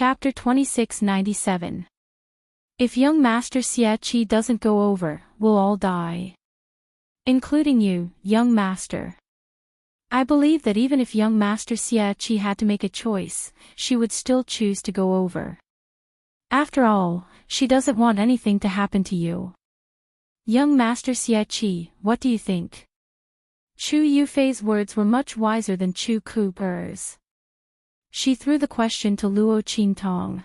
Chapter 2697. If young Master Xie doesn't go over, we'll all die. Including you, young Master. I believe that even if young Master Xie had to make a choice, she would still choose to go over. After all, she doesn't want anything to happen to you. Young Master Xie, what do you think? Chu Yufei's words were much wiser than Chu Ku's. She threw the question to Luo Qingtong.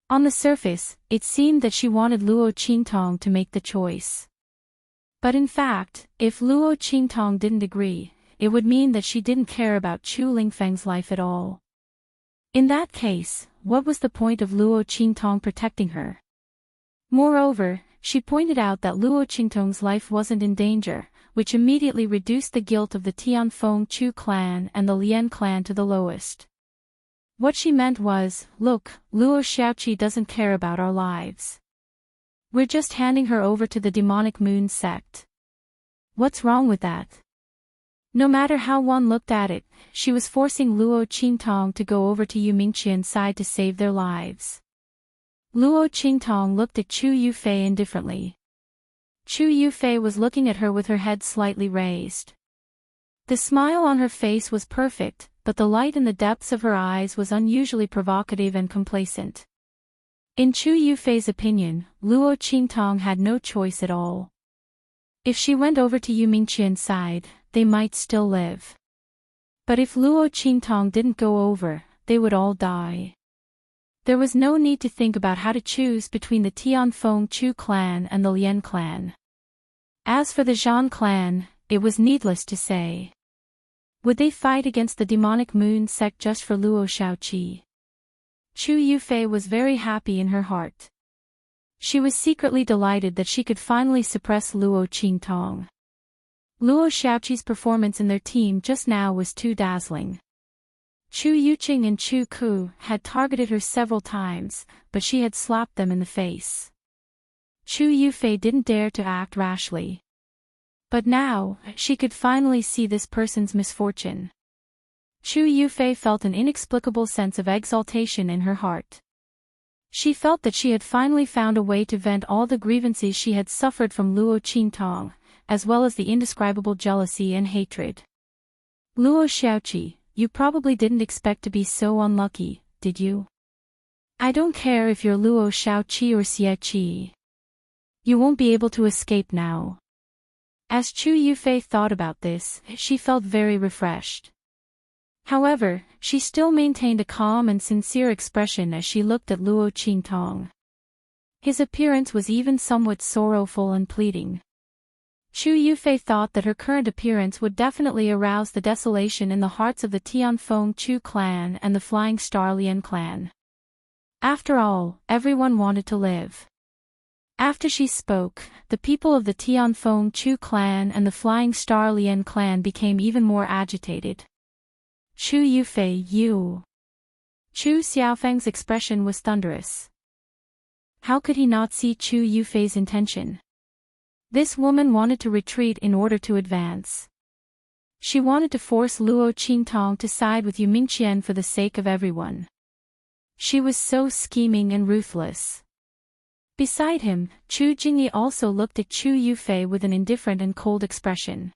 On the surface, it seemed that she wanted Luo Qingtong to make the choice. But in fact, if Luo Qingtong didn't agree, it would mean that she didn't care about Chu Lingfeng's life at all. In that case, what was the point of Luo Qingtong protecting her? Moreover, she pointed out that Luo Qingtong's life wasn't in danger, which immediately reduced the guilt of the Tianfeng Chu clan and the Lian clan to the lowest. What she meant was, look, Luo Xiaoqi doesn't care about our lives. We're just handing her over to the demonic moon sect. What's wrong with that? No matter how one looked at it, she was forcing Luo Qingtong to go over to Yu Mingqian's side to save their lives. Luo Qingtong looked at Chu Yufei indifferently. Chu Yufei was looking at her with her head slightly raised. The smile on her face was perfect, but the light in the depths of her eyes was unusually provocative and complacent. In Chu Yufei's opinion, Luo Qingtong had no choice at all. If she went over to Yu Mingqian's side, they might still live. But if Luo Qingtong didn't go over, they would all die. There was no need to think about how to choose between the Tianfeng Chu clan and the Lian clan. As for the Zhan clan, it was needless to say. Would they fight against the demonic moon sect just for Luo Xiaoqi? Chu Yufei was very happy in her heart. She was secretly delighted that she could finally suppress Luo Qingtong. Luo Xiaoqi's performance in their team just now was too dazzling. Chu Yuqing and Chu Ku had targeted her several times, but she had slapped them in the face. Chu Yufei didn't dare to act rashly. But now, she could finally see this person's misfortune. Chu Yufei felt an inexplicable sense of exaltation in her heart. She felt that she had finally found a way to vent all the grievances she had suffered from Luo Qingtong, as well as the indescribable jealousy and hatred. Luo Xiaoqi, you probably didn't expect to be so unlucky, did you? I don't care if you're Luo Xiaoqi or Xie. You won't be able to escape now. As Chu Yufei thought about this, she felt very refreshed. However, she still maintained a calm and sincere expression as she looked at Luo Qingtong. His appearance was even somewhat sorrowful and pleading. Chu Yufei thought that her current appearance would definitely arouse the desolation in the hearts of the Tianfeng Chu clan and the Flying Star Lian clan. After all, everyone wanted to live. After she spoke, the people of the Tianfeng Chu clan and the Flying Star Lian clan became even more agitated. Chu Yufei, you. Chu Xiaofeng's expression was thunderous. How could he not see Chu Yufei's intention? This woman wanted to retreat in order to advance. She wanted to force Luo Qingtong to side with Yu Mingqian for the sake of everyone. She was so scheming and ruthless. Beside him, Chu Jingyi also looked at Chu Yufei with an indifferent and cold expression.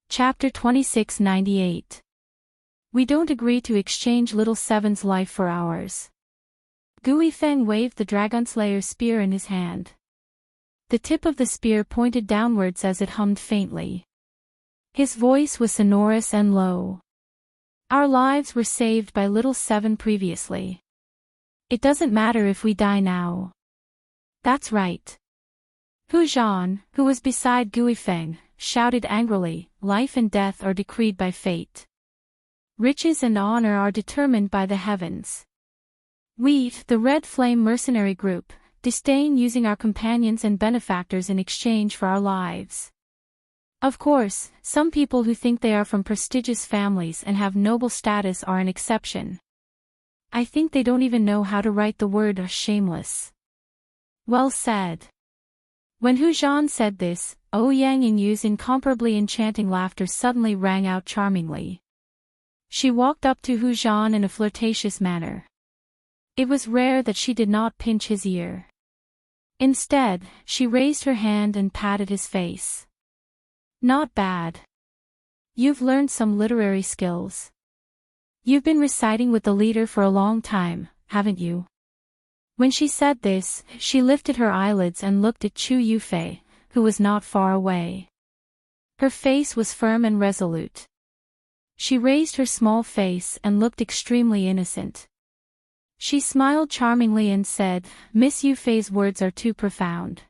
Chapter 2698. We don't agree to exchange Little Seven's life for ours. Gui Feng waved the Dragonslayer's spear in his hand. The tip of the spear pointed downwards as it hummed faintly. His voice was sonorous and low. Our lives were saved by Little Seven previously. It doesn't matter if we die now. That's right. Hu Zhan, who was beside Gui Feng, shouted angrily, life and death are decreed by fate. Riches and honor are determined by the heavens. We, the Red Flame mercenary group, disdain using our companions and benefactors in exchange for our lives. Of course, some people who think they are from prestigious families and have noble status are an exception. I think they don't even know how to write the word shameless. Well said. When Hu Zhan said this, Yang Yingyu's incomparably enchanting laughter suddenly rang out charmingly. She walked up to Hu Zhan in a flirtatious manner. It was rare that she did not pinch his ear. Instead, she raised her hand and patted his face. Not bad. You've learned some literary skills. You've been reciting with the leader for a long time, haven't you? When she said this, she lifted her eyelids and looked at Chu Yufei, who was not far away. Her face was firm and resolute. She raised her small face and looked extremely innocent. She smiled charmingly and said, "Miss Yufei's words are too profound.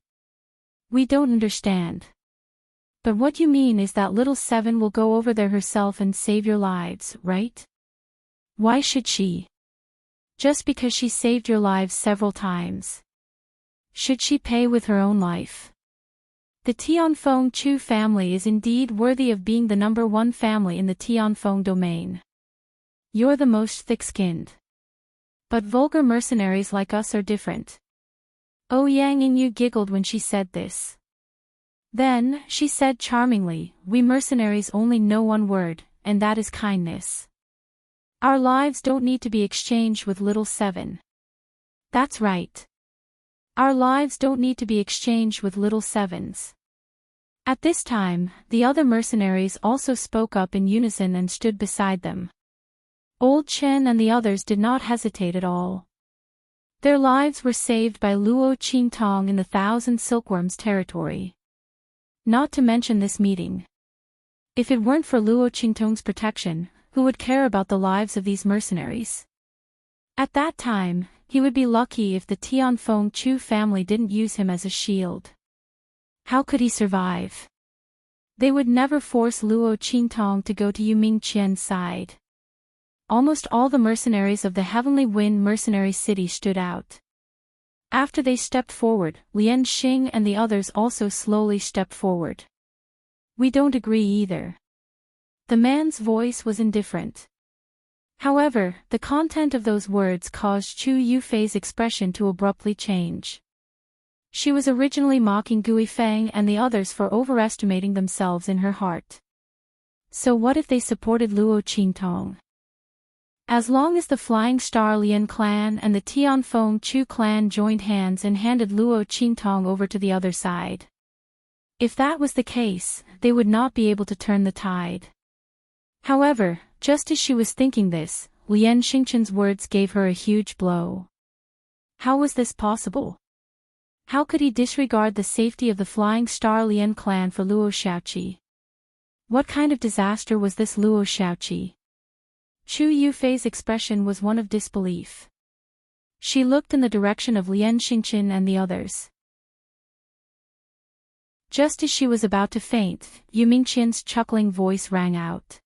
We don't understand. But what you mean is that little Seven will go over there herself and save your lives, right? Why should she? Just because she saved your lives several times. Should she pay with her own life? The Tianfeng Chu family is indeed worthy of being the #1 family in the Tianfeng domain. You're the most thick-skinned. But vulgar mercenaries like us are different." Ouyang Yingyu giggled when she said this. Then, she said charmingly, "We mercenaries only know one word, and that is kindness. Our lives don't need to be exchanged with little Seven." That's right. Our lives don't need to be exchanged with little Sevens. At this time, the other mercenaries also spoke up in unison and stood beside them. Old Chen and the others did not hesitate at all. Their lives were saved by Luo Qingtong in the Thousand Silkworms territory. Not to mention this meeting. If it weren't for Luo Qingtong's protection, who would care about the lives of these mercenaries? At that time, he would be lucky if the Tianfeng Chu family didn't use him as a shield. How could he survive? They would never force Luo Qingtong to go to Yuming Qian's side. Almost all the mercenaries of the Heavenly Wind mercenary city stood out. After they stepped forward, Lian Xing and the others also slowly stepped forward. "We don't agree either." The man's voice was indifferent. However, the content of those words caused Chu Yufei's expression to abruptly change. She was originally mocking Gui Feng and the others for overestimating themselves in her heart. So what if they supported Luo Qingtong? As long as the Flying Star Lian clan and the Tianfeng Chu clan joined hands and handed Luo Qingtong over to the other side. If that was the case, they would not be able to turn the tide. However, just as she was thinking this, Lian Xingchen's words gave her a huge blow. How was this possible? How could he disregard the safety of the Flying Star Lian clan for Luo Xiaoqi? What kind of disaster was this Luo Xiaoqi? Chu Yufei's expression was one of disbelief. She looked in the direction of Lian Xingchen and the others. Just as she was about to faint, Yu Mingqian's chuckling voice rang out.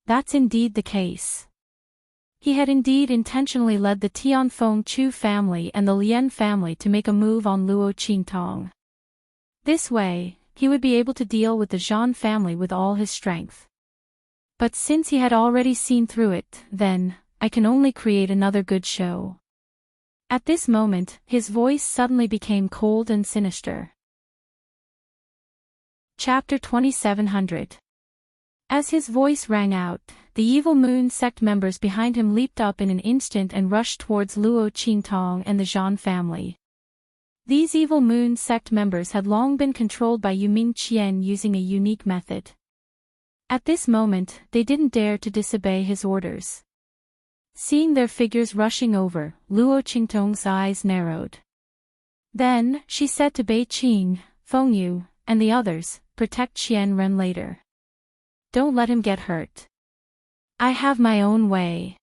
That's indeed the case. He had indeed intentionally led the Tianfeng Chu family and the Lian family to make a move on Luo Qingtong. This way, he would be able to deal with the Zhan family with all his strength. But since he had already seen through it, then, I can only create another good show. At this moment, his voice suddenly became cold and sinister. Chapter 2700. As his voice rang out, the evil moon sect members behind him leaped up in an instant and rushed towards Luo Qingtong and the Zhan family. These evil moon sect members had long been controlled by Yuming Qian using a unique method. At this moment, they didn't dare to disobey his orders. Seeing their figures rushing over, Luo Qingtong's eyes narrowed. Then, she said to Bei Qing, Feng Yu, and the others, "Protect Qian Ren later. Don't let him get hurt. I have my own way."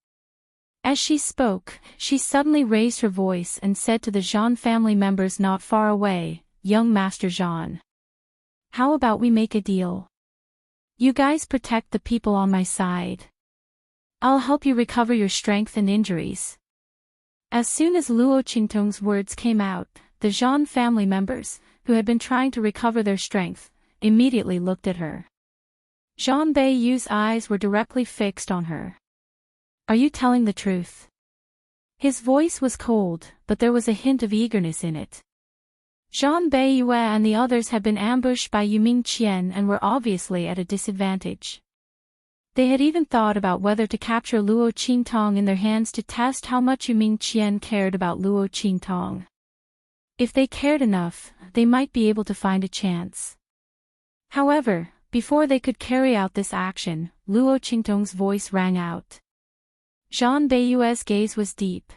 As she spoke, she suddenly raised her voice and said to the Zhan family members not far away, "Young Master Zhan. How about we make a deal? You guys protect the people on my side. I'll help you recover your strength and injuries." As soon as Luo Qingtong's words came out, the Zhan family members, who had been trying to recover their strength, immediately looked at her. Zhan Beiyu's eyes were directly fixed on her. "Are you telling the truth?" His voice was cold, but there was a hint of eagerness in it. Zhan Beiyue and the others had been ambushed by Yuming Qian and were obviously at a disadvantage. They had even thought about whether to capture Luo Qingtong in their hands to test how much Yu Mingqian cared about Luo Qingtong. If they cared enough, they might be able to find a chance. However, before they could carry out this action, Luo Qingtong's voice rang out. Zhang Beiyue's gaze was deep.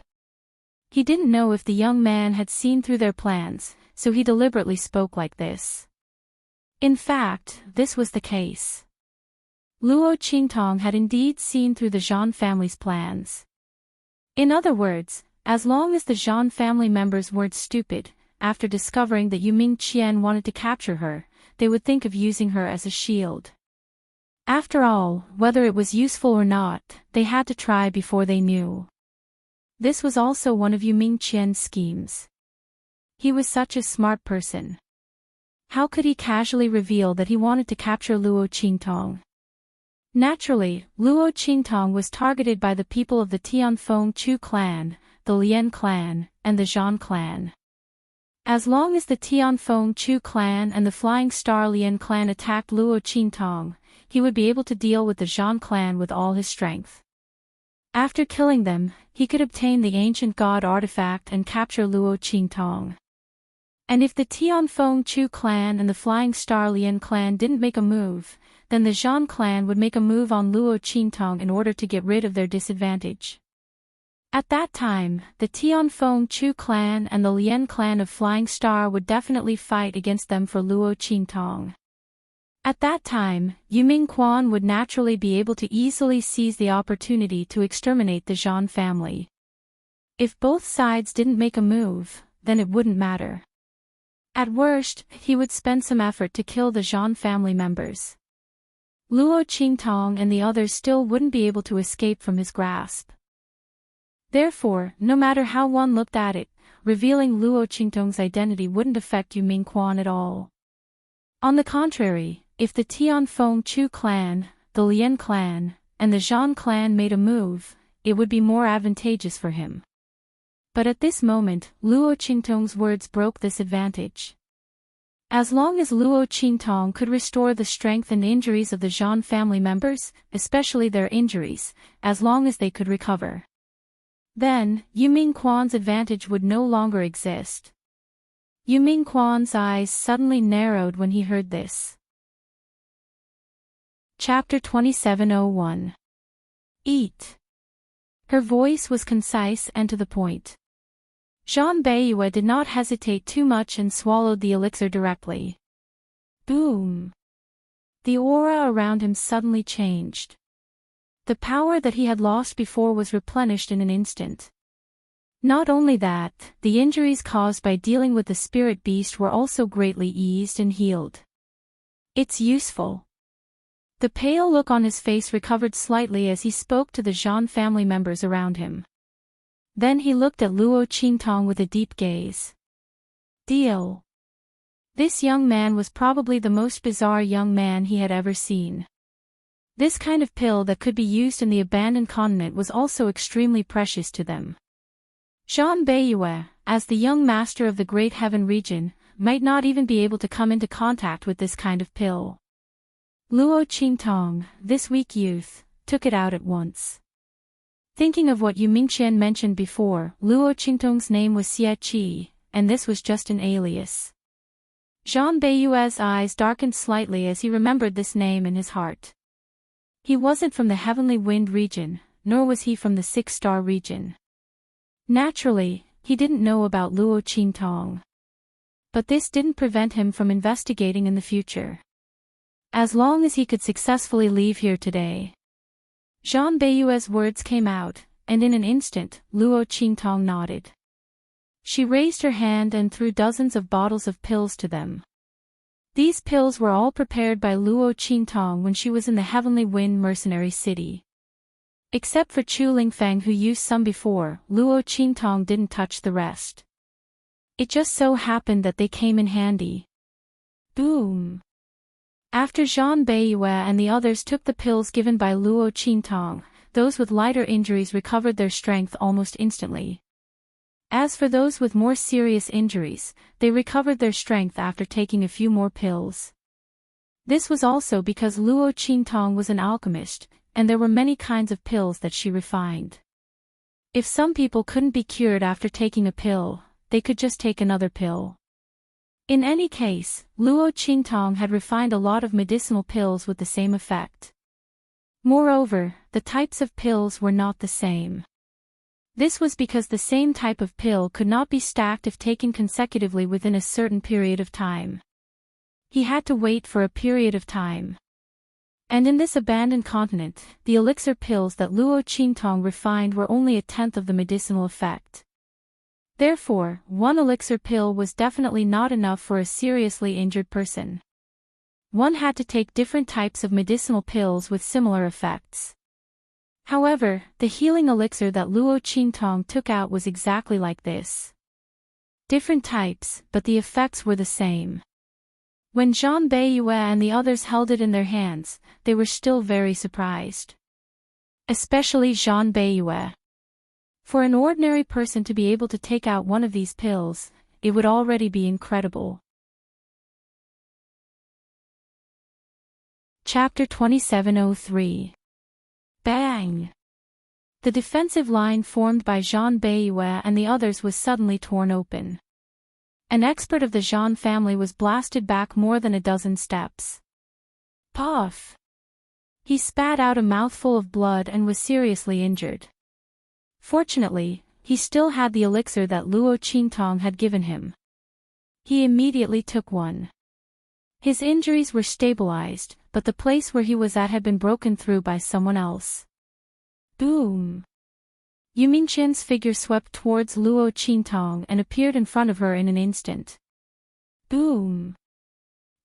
He didn't know if the young man had seen through their plans, so he deliberately spoke like this. In fact, this was the case. Luo Qingtong had indeed seen through the Zhang family's plans. In other words, as long as the Zhang family members weren't stupid, after discovering that Yu Mingqian wanted to capture her, they would think of using her as a shield. After all, whether it was useful or not, they had to try before they knew. This was also one of Yu Mingqian's schemes. He was such a smart person. How could he casually reveal that he wanted to capture Luo Qingtong? Naturally, Luo Qingtong was targeted by the people of the Tianfeng Chu clan, the Lian clan, and the Zhang clan. As long as the Tianfeng Chu clan and the Flying Star Lian clan attacked Luo Qingtong, he would be able to deal with the Zhang clan with all his strength. After killing them, he could obtain the ancient god artifact and capture Luo Qingtong. And if the Tianfeng Chu clan and the Flying Star Lian clan didn't make a move, then the Zhang clan would make a move on Luo Qingtong in order to get rid of their disadvantage. At that time, the Tianfeng Chu clan and the Lian clan of Flying Star would definitely fight against them for Luo Qingtong. At that time, Yu Mingqian would naturally be able to easily seize the opportunity to exterminate the Zhang family. If both sides didn't make a move, then it wouldn't matter. At worst, he would spend some effort to kill the Zhang family members. Luo Qingtong and the others still wouldn't be able to escape from his grasp. Therefore, no matter how one looked at it, revealing Luo Qingtong's identity wouldn't affect Yu Mingqian at all. On the contrary, if the Tianfeng Chu clan, the Lian clan, and the Zhang clan made a move, it would be more advantageous for him. But at this moment, Luo Qingtong's words broke this advantage. As long as Luo Qingtong could restore the strength and injuries of the Zhang family members, especially their injuries, as long as they could recover, then, Yu Mingqian's advantage would no longer exist. Yu Mingqian's eyes suddenly narrowed when he heard this. Chapter 2701. Eat. Her voice was concise and to the point. Zhang Beiyue did not hesitate too much and swallowed the elixir directly. Boom! The aura around him suddenly changed. The power that he had lost before was replenished in an instant. Not only that, the injuries caused by dealing with the spirit beast were also greatly eased and healed. It's useful. The pale look on his face recovered slightly as he spoke to the Zhang family members around him. Then he looked at Luo Qingtong with a deep gaze. Deal. This young man was probably the most bizarre young man he had ever seen. This kind of pill that could be used in the abandoned continent was also extremely precious to them. Zhang Beiyue, as the young master of the Great Heaven region, might not even be able to come into contact with this kind of pill. Luo Qingtong, this weak youth, took it out at once. Thinking of what Yu Mingqian mentioned before, Luo Qingtong's name was Xie Qi, and this was just an alias. Zhang Beiyue's eyes darkened slightly as he remembered this name in his heart. He wasn't from the Heavenly Wind region, nor was he from the Six-Star region. Naturally, he didn't know about Luo Qingtong. But this didn't prevent him from investigating in the future. As long as he could successfully leave here today. Zhang Beiyue's words came out, and in an instant, Luo Qingtong nodded. She raised her hand and threw dozens of bottles of pills to them. These pills were all prepared by Luo Qingtong when she was in the Heavenly Wind Mercenary City. Except for Chu Lingfeng, who used some before, Luo Qingtong didn't touch the rest. It just so happened that they came in handy. Boom! After Zhang Beiyue and the others took the pills given by Luo Qingtong, those with lighter injuries recovered their strength almost instantly. As for those with more serious injuries, they recovered their strength after taking a few more pills. This was also because Luo Qingtong was an alchemist, and there were many kinds of pills that she refined. If some people couldn't be cured after taking a pill, they could just take another pill. In any case, Luo Qingtong had refined a lot of medicinal pills with the same effect. Moreover, the types of pills were not the same. This was because the same type of pill could not be stacked if taken consecutively within a certain period of time. He had to wait for a period of time. And in this abandoned continent, the elixir pills that Luo Qingtong refined were only a tenth of the medicinal effect. Therefore, one elixir pill was definitely not enough for a seriously injured person. One had to take different types of medicinal pills with similar effects. However, the healing elixir that Luo Qingtong took out was exactly like this. Different types, but the effects were the same. When Zhang Beiyue and the others held it in their hands, they were still very surprised. Especially Zhang Beiyue. For an ordinary person to be able to take out one of these pills, it would already be incredible. Chapter 2703. Bang! The defensive line formed by Zhang Beiyue and the others was suddenly torn open. An expert of the Zhang family was blasted back more than a dozen steps. Puff! He spat out a mouthful of blood and was seriously injured. Fortunately, he still had the elixir that Luo Qingtong had given him. He immediately took one. His injuries were stabilized, but the place where he was at had been broken through by someone else. Boom! Yu Mingqian's figure swept towards Luo Qingtong and appeared in front of her in an instant. Boom!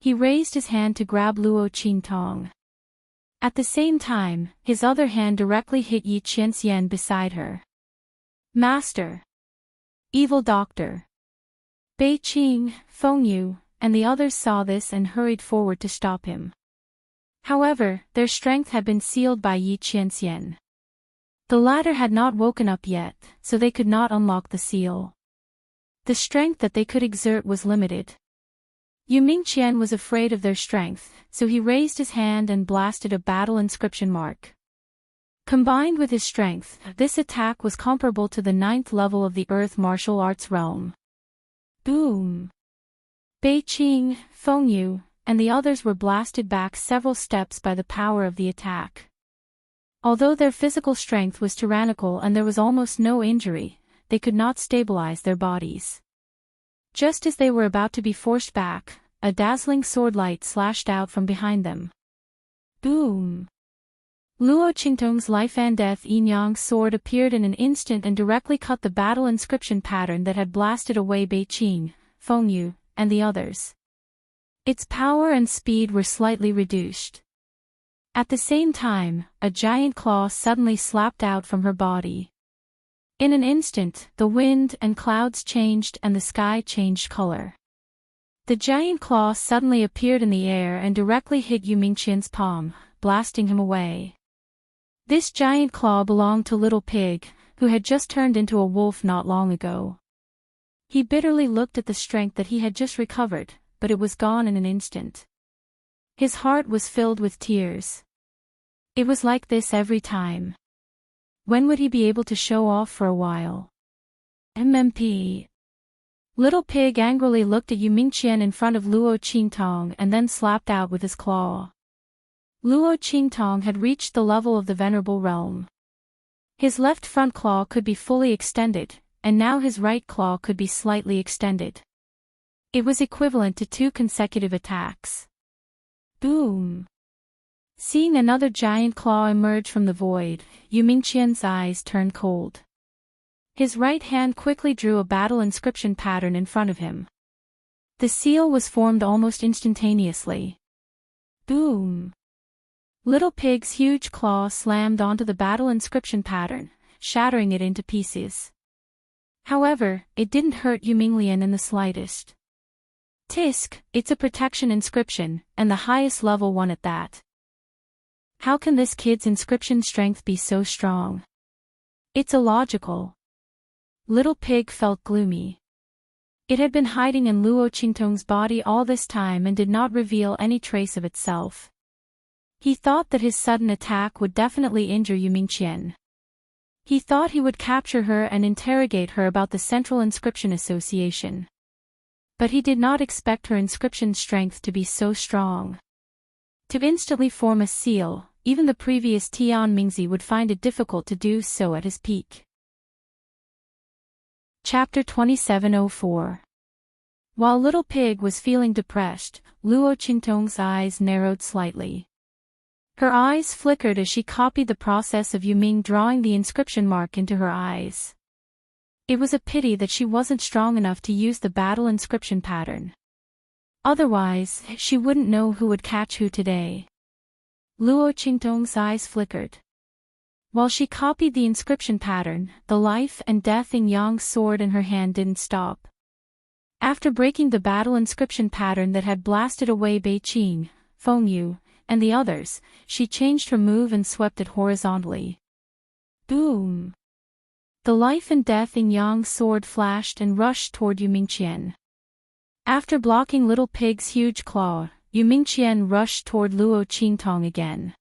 He raised his hand to grab Luo Qingtong. At the same time, his other hand directly hit Yi Qianxian beside her. Master! Evil doctor! Bei Qing, Feng Yu, and the others saw this and hurried forward to stop him. However, their strength had been sealed by Yi Qianxian. The latter had not woken up yet, so they could not unlock the seal. The strength that they could exert was limited. Yu Mingqian was afraid of their strength, so he raised his hand and blasted a battle inscription mark. Combined with his strength, this attack was comparable to the 9th level of the Earth martial arts realm. Boom! Bei Qing, Feng Yu, and the others were blasted back several steps by the power of the attack. Although their physical strength was tyrannical and there was almost no injury, they could not stabilize their bodies. Just as they were about to be forced back, a dazzling sword light slashed out from behind them. Boom! Luo Qingtong's life and death yin-yang sword appeared in an instant and directly cut the battle inscription pattern that had blasted away Bei Qing, Feng Yu, and the others. Its power and speed were slightly reduced. At the same time, a giant claw suddenly slapped out from her body. In an instant, the wind and clouds changed and the sky changed color. The giant claw suddenly appeared in the air and directly hit Yu Mingqian's palm, blasting him away. This giant claw belonged to Little Pig, who had just turned into a wolf not long ago. He bitterly looked at the strength that he had just recovered, but it was gone in an instant. His heart was filled with tears. It was like this every time. When would he be able to show off for a while? MMP. Little Pig angrily looked at Yu Mingqian in front of Luo Qingtong and then slapped out with his claw. Luo Qingtong had reached the level of the Venerable Realm. His left front claw could be fully extended, and now his right claw could be slightly extended. It was equivalent to 2 consecutive attacks. Boom! Seeing another giant claw emerge from the void, Yu Mingqian's eyes turned cold. His right hand quickly drew a battle inscription pattern in front of him. The seal was formed almost instantaneously. Boom! Little Pig's huge claw slammed onto the battle inscription pattern, shattering it into pieces. However, it didn't hurt Yu Minglian in the slightest. Tisk, it's a protection inscription, and the highest level one at that. How can this kid's inscription strength be so strong? It's illogical. Little Pig felt gloomy. It had been hiding in Luo Qingtong's body all this time and did not reveal any trace of itself. He thought that his sudden attack would definitely injure Yu Mingqian. He thought he would capture her and interrogate her about the Central Inscription Association. But he did not expect her inscription strength to be so strong. To instantly form a seal, even the previous Tian Mingzi would find it difficult to do so at his peak. Chapter 2704. While Little Pig was feeling depressed, Luo Qingtong's eyes narrowed slightly. Her eyes flickered as she copied the process of Yu Ming drawing the inscription mark into her eyes. It was a pity that she wasn't strong enough to use the battle inscription pattern. Otherwise, she wouldn't know who would catch who today. Luo Qingtong's eyes flickered. While she copied the inscription pattern, the life and death yin-yang sword in her hand didn't stop. After breaking the battle inscription pattern that had blasted away Bei Qing, Feng Yu, and the others, she changed her move and swept it horizontally. Boom! The life and death yin-yang sword flashed and rushed toward Yu Mingqian. After blocking Little Pig's huge claw, Yu Mingqian rushed toward Luo Qingtong again.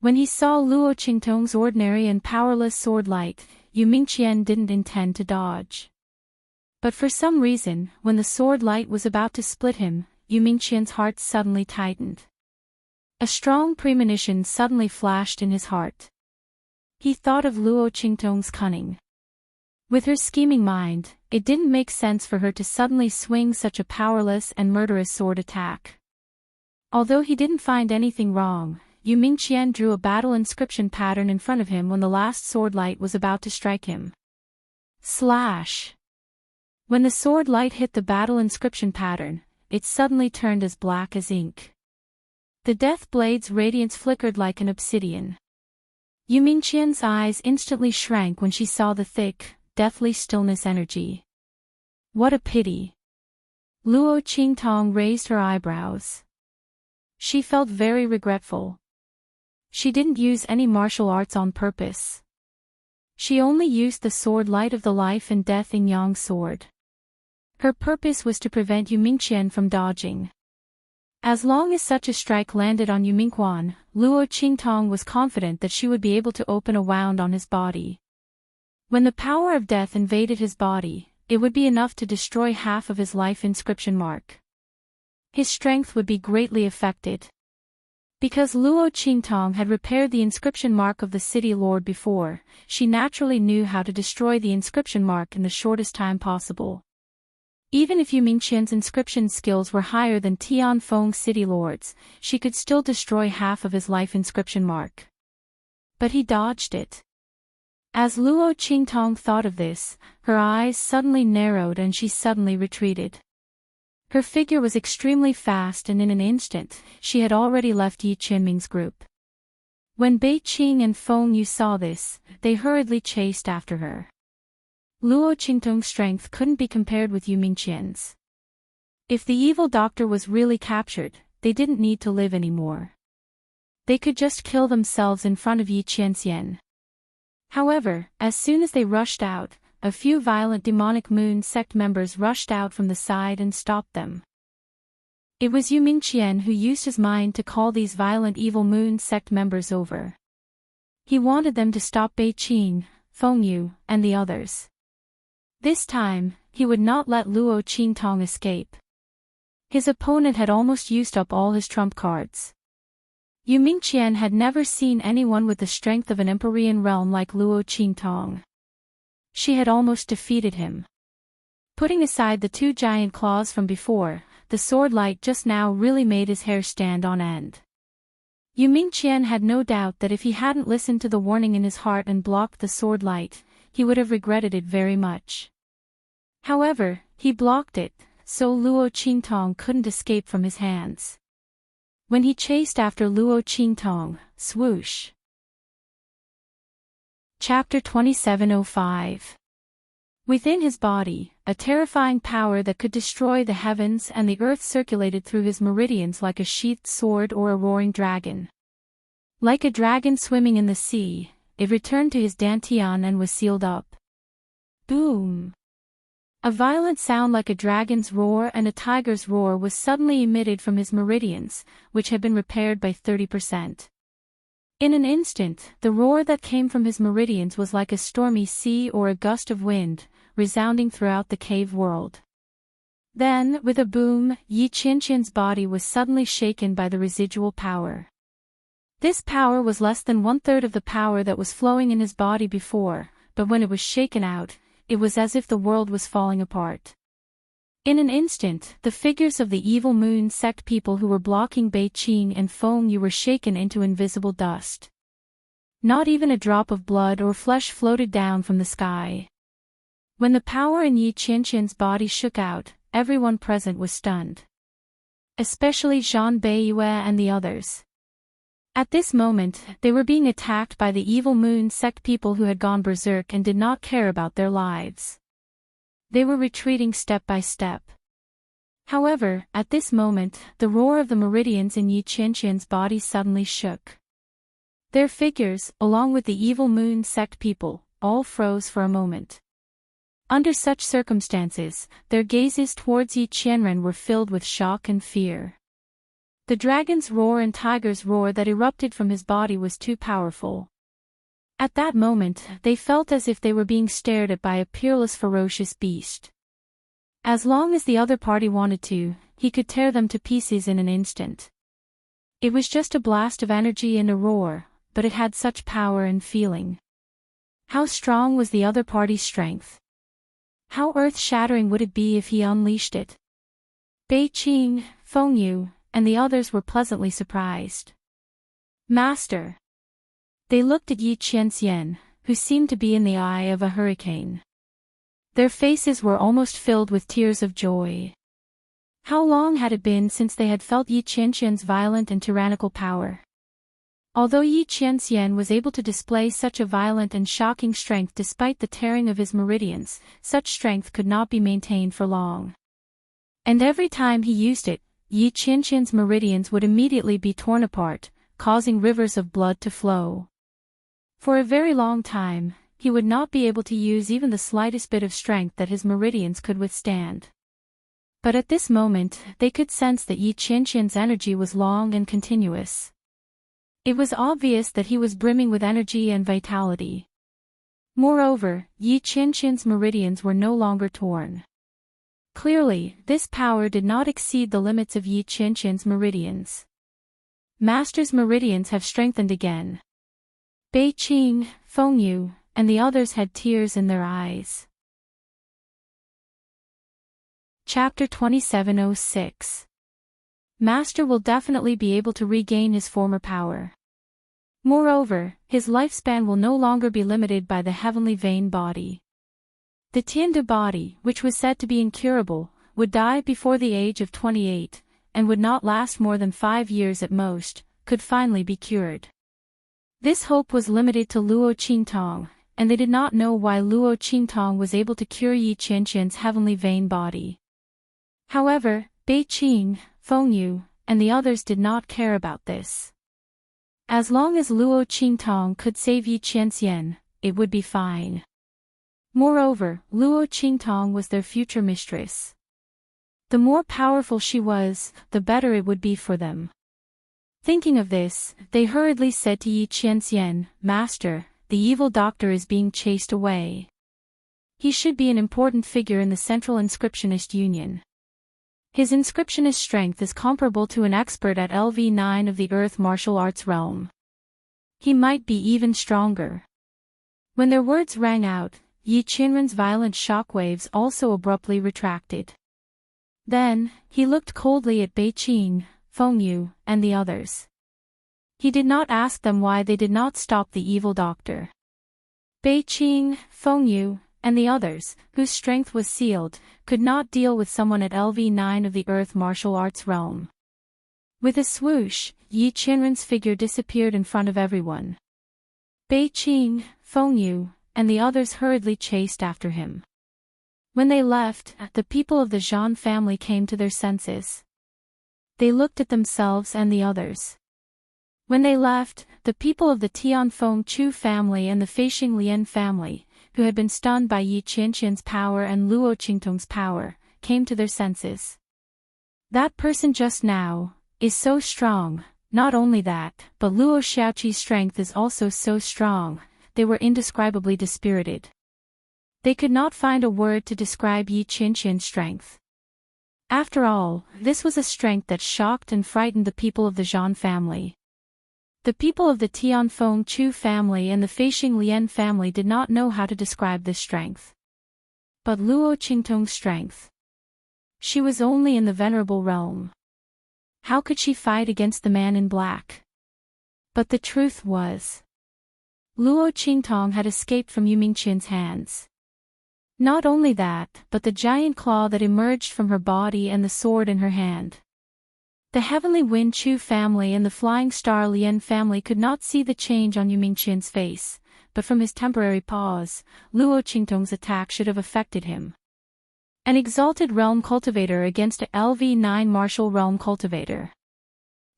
When he saw Luo Qingtong's ordinary and powerless sword light, Yu Mingqian didn't intend to dodge. But for some reason, when the sword light was about to split him, Yu Mingqian's heart suddenly tightened. A strong premonition suddenly flashed in his heart. He thought of Luo Qingtong's cunning. With her scheming mind, it didn't make sense for her to suddenly swing such a powerless and murderous sword attack. Although he didn't find anything wrong, Yu Mingqian drew a battle inscription pattern in front of him when the last sword light was about to strike him. Slash! When the sword light hit the battle inscription pattern, it suddenly turned as black as ink. The death blade's radiance flickered like an obsidian. Yu Mingqian's eyes instantly shrank when she saw the thick, deathly stillness energy. What a pity! Luo Qingtong raised her eyebrows. She felt very regretful. She didn't use any martial arts on purpose. She only used the sword light of the life and death yin-yang sword. Her purpose was to prevent Yu Mingqian from dodging. As long as such a strike landed on Yu Mingqian, Luo Qingtong was confident that she would be able to open a wound on his body. When the power of death invaded his body, it would be enough to destroy half of his life inscription mark. His strength would be greatly affected. Because Luo Qingtong had repaired the inscription mark of the city lord before, she naturally knew how to destroy the inscription mark in the shortest time possible. Even if Yu Mingqian's inscription skills were higher than Tianfeng's city lord's, she could still destroy half of his life inscription mark. But he dodged it. As Luo Qingtong thought of this, her eyes suddenly narrowed and she suddenly retreated. Her figure was extremely fast and in an instant, she had already left Yi Qianming's group. When Bei Qing and Feng Yu saw this, they hurriedly chased after her. Luo Qingtong's strength couldn't be compared with Yu Mingqian's. If the evil doctor was really captured, they didn't need to live anymore. They could just kill themselves in front of Yi Qianxian. However, as soon as they rushed out, a few violent demonic moon sect members rushed out from the side and stopped them. It was Yu Mingqian who used his mind to call these violent evil moon sect members over. He wanted them to stop Bei Qing, Feng Yu, and the others. This time, he would not let Luo Qingtong escape. His opponent had almost used up all his trump cards. Yu Mingqian had never seen anyone with the strength of an Empyrean realm like Luo Qingtong. She had almost defeated him. Putting aside the two giant claws from before, the sword light just now really made his hair stand on end. Yu Mingqian had no doubt that if he hadn't listened to the warning in his heart and blocked the sword light, he would have regretted it very much. However, he blocked it, so Luo Qingtong couldn't escape from his hands. When he chased after Luo Qingtong, swoosh. Chapter 2705. Within his body, a terrifying power that could destroy the heavens and the earth circulated through his meridians like a sheathed sword or a roaring dragon. Like a dragon swimming in the sea, it returned to his dantian and was sealed up. Boom! A violent sound like a dragon's roar and a tiger's roar was suddenly emitted from his meridians, which had been repaired by 30%. In an instant, the roar that came from his meridians was like a stormy sea or a gust of wind, resounding throughout the cave world. Then, with a boom, Yi Qianqian's body was suddenly shaken by the residual power. This power was less than 1/3 of the power that was flowing in his body before, but when it was shaken out, it was as if the world was falling apart. In an instant, the figures of the evil moon sect people who were blocking Beiqing and Feng Yu were shaken into invisible dust. Not even a drop of blood or flesh floated down from the sky. When the power in Yi Qianqian's body shook out, everyone present was stunned. Especially Zhan Beiyue and the others. At this moment, they were being attacked by the evil moon sect people who had gone berserk and did not care about their lives. They were retreating step by step. However, at this moment, the roar of the meridians in Yi Qianqian's body suddenly shook. Their figures, along with the evil moon sect people, all froze for a moment. Under such circumstances, their gazes towards Yi Qianren were filled with shock and fear. The dragon's roar and tiger's roar that erupted from his body was too powerful. At that moment, they felt as if they were being stared at by a peerless ferocious beast. As long as the other party wanted to, he could tear them to pieces in an instant. It was just a blast of energy and a roar, but it had such power and feeling. How strong was the other party's strength? How earth-shattering would it be if he unleashed it? Beiqing, Feng Yu, and the others were pleasantly surprised. Master! They looked at Yi Qianxian, who seemed to be in the eye of a hurricane. Their faces were almost filled with tears of joy. How long had it been since they had felt Yi Qianxian's violent and tyrannical power? Although Yi Qianxian was able to display such a violent and shocking strength despite the tearing of his meridians, such strength could not be maintained for long. And every time he used it, Yi Qianqian's meridians would immediately be torn apart, causing rivers of blood to flow. For a very long time, he would not be able to use even the slightest bit of strength that his meridians could withstand. But at this moment, they could sense that Yi Qianqian's energy was long and continuous. It was obvious that he was brimming with energy and vitality. Moreover, Yi Qianqian's meridians were no longer torn. Clearly, this power did not exceed the limits of Yi Qianqian's meridians. Master's meridians have strengthened again. Beiqing, Feng Yu, and the others had tears in their eyes. Chapter 2706. Master will definitely be able to regain his former power. Moreover, his lifespan will no longer be limited by the heavenly vein body. The Tianda body, which was said to be incurable, would die before the age of 28, and would not last more than 5 years at most, could finally be cured. This hope was limited to Luo Qingtong, and they did not know why Luo Qingtong was able to cure Yi Qianqian's heavenly vein body. However, Beiqing, Feng Yu, and the others did not care about this. As long as Luo Qingtong could save Yi Qianxian, it would be fine. Moreover, Luo Qingtong was their future mistress. The more powerful she was, the better it would be for them. Thinking of this, they hurriedly said to Yi Qianxian, Master, the evil doctor is being chased away. He should be an important figure in the Central Inscriptionist Union. His inscriptionist strength is comparable to an expert at LV9 of the Earth martial arts realm. He might be even stronger. When their words rang out, Yi Qianren's violent shockwaves also abruptly retracted. Then, he looked coldly at Beiqing, Feng Yu, and the others. He did not ask them why they did not stop the evil doctor. Beiqing, Feng Yu, and the others, whose strength was sealed, could not deal with someone at LV9 of the Earth martial arts realm. With a swoosh, Yi Qianren's figure disappeared in front of everyone. Beiqing, Feng Yu, and the others hurriedly chased after him. When they left, the people of the Zhan family came to their senses. They looked at themselves and the others. When they left, the people of the Tianfeng Chu family and the Feixing Lian family, who had been stunned by Yi Qianqian's power and Luo Qingtong's power, came to their senses. That person just now is so strong. Not only that, but Luo Xiaoqi's strength is also so strong. They were indescribably dispirited. They could not find a word to describe Yi Qianqian's strength. After all, this was a strength that shocked and frightened the people of the Zhan family. The people of the Tianfeng Chu family and the Feixing Lian family did not know how to describe this strength. But Luo Qingtong's strength. She was only in the venerable realm. How could she fight against the man in black? But the truth was, Luo Qingtong had escaped from Yu Mingqian's hands. Not only that, but the giant claw that emerged from her body and the sword in her hand. The Heavenly Wind Chu family and the Flying Star Lian family could not see the change on Yu Mingqian's face, but from his temporary pause, Luo Qingtong's attack should have affected him. An exalted realm cultivator against a LV9 martial realm cultivator.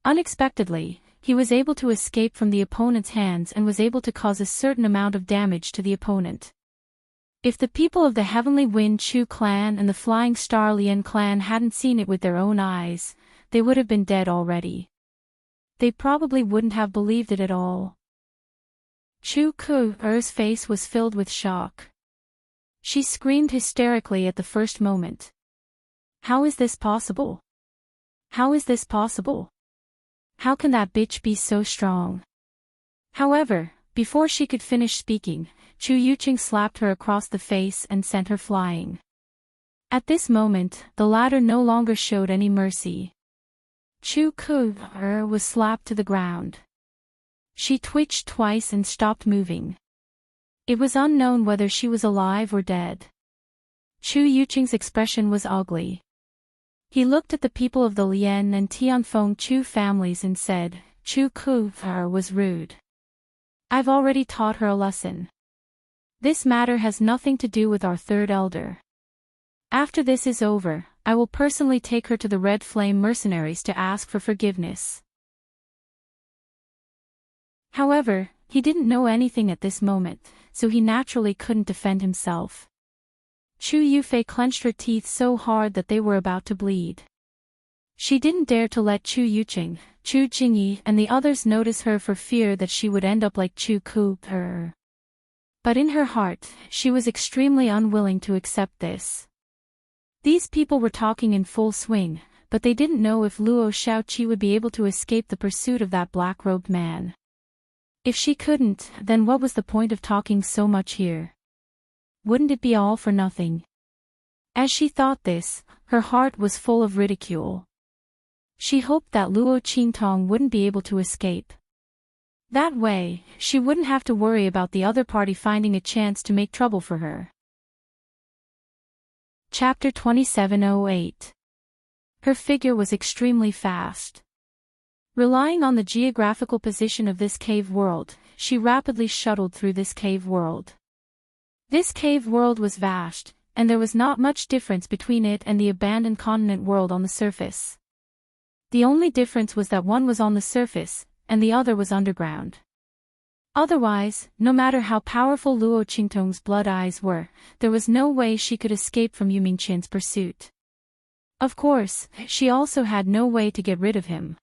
Unexpectedly, he was able to escape from the opponent's hands and was able to cause a certain amount of damage to the opponent. If the people of the Heavenly Wind Chu clan and the Flying Star Lian clan hadn't seen it with their own eyes, they would have been dead already. They probably wouldn't have believed it at all. Chu Ku's face was filled with shock. She screamed hysterically at the first moment. How is this possible? How is this possible? How can that bitch be so strong? However, before she could finish speaking, Chu Yuqing slapped her across the face and sent her flying. At this moment, the latter no longer showed any mercy. Chu Ku was slapped to the ground. She twitched twice and stopped moving. It was unknown whether she was alive or dead. Chu Yuqing's expression was ugly. He looked at the people of the Lian and Tianfeng Chu families and said, Chu Ku was rude. I've already taught her a lesson. This matter has nothing to do with our third elder. After this is over, I will personally take her to the Red Flame mercenaries to ask for forgiveness. However, he didn't know anything at this moment, so he naturally couldn't defend himself. Chu Yufei clenched her teeth so hard that they were about to bleed. She didn't dare to let Chu Yuqing, Chu Jingyi and the others notice her for fear that she would end up like Chu Ku. But in her heart, she was extremely unwilling to accept this. These people were talking in full swing, but they didn't know if Luo Xiaoqi would be able to escape the pursuit of that black-robed man. If she couldn't, then what was the point of talking so much here? Wouldn't it be all for nothing? As she thought this, her heart was full of ridicule. She hoped that Luo Qingtong wouldn't be able to escape. That way, she wouldn't have to worry about the other party finding a chance to make trouble for her. Chapter 2708. Her figure was extremely fast. Relying on the geographical position of this cave world, she rapidly shuttled through this cave world. This cave world was vast, and there was not much difference between it and the abandoned continent world on the surface. The only difference was that one was on the surface, and the other was underground. Otherwise, no matter how powerful Luo Qingtong's blood eyes were, there was no way she could escape from Yu Mingqian's pursuit. Of course, she also had no way to get rid of him.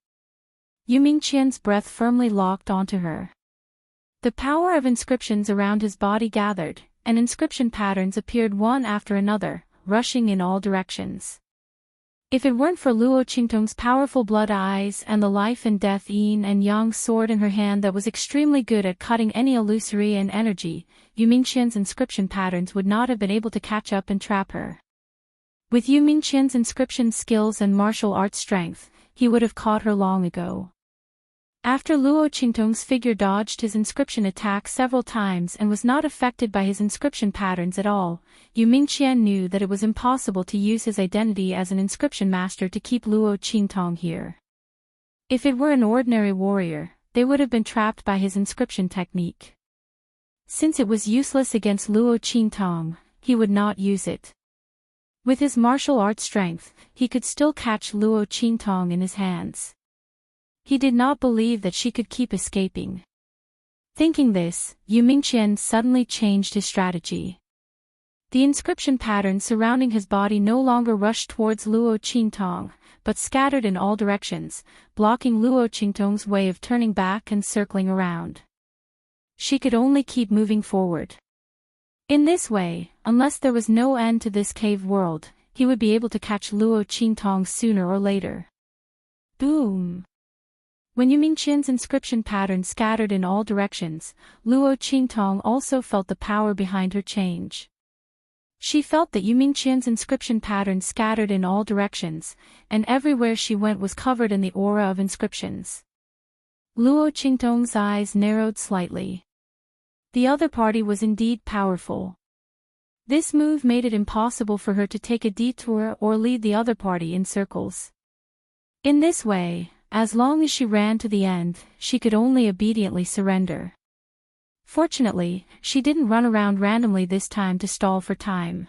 Yu Mingqian's breath firmly locked onto her. The power of inscriptions around his body gathered, and inscription patterns appeared one after another, rushing in all directions. If it weren't for Luo Qingtong's powerful blood eyes and the life and death yin and yang sword in her hand that was extremely good at cutting any illusory and energy, Yu Mingqian's inscription patterns would not have been able to catch up and trap her. With Yu Mingqian's inscription skills and martial arts strength, he would have caught her long ago. After Luo Qingtong's figure dodged his inscription attack several times and was not affected by his inscription patterns at all, Yu Mingqian knew that it was impossible to use his identity as an inscription master to keep Luo Qingtong here. If it were an ordinary warrior, they would have been trapped by his inscription technique. Since it was useless against Luo Qingtong, he would not use it. With his martial arts strength, he could still catch Luo Qingtong in his hands. He did not believe that she could keep escaping. Thinking this, Yu Mingqian suddenly changed his strategy. The inscription pattern surrounding his body no longer rushed towards Luo Qingtong, but scattered in all directions, blocking Luo Qingtong's way of turning back and circling around. She could only keep moving forward. In this way, unless there was no end to this cave world, he would be able to catch Luo Qingtong sooner or later. Boom! When Yu Mingqian's inscription pattern scattered in all directions, Luo Qingtong also felt the power behind her change. She felt that Yu Mingqian's inscription pattern scattered in all directions, and everywhere she went was covered in the aura of inscriptions. Luo Qingtong's eyes narrowed slightly. The other party was indeed powerful. This move made it impossible for her to take a detour or lead the other party in circles. In this way, as long as she ran to the end, she could only obediently surrender. Fortunately, she didn't run around randomly this time to stall for time.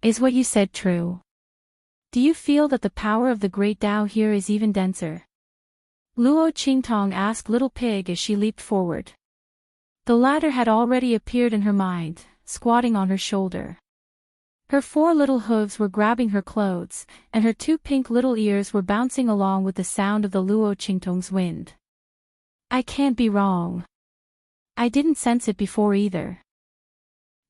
Is what you said true? Do you feel that the power of the great Tao here is even denser? Luo Qingtong asked Little Pig as she leaped forward. The latter had already appeared in her mind, squatting on her shoulder. Her 4 little hooves were grabbing her clothes, and her 2 pink little ears were bouncing along with the sound of the Luo Qingtong's wind. I can't be wrong. I didn't sense it before either.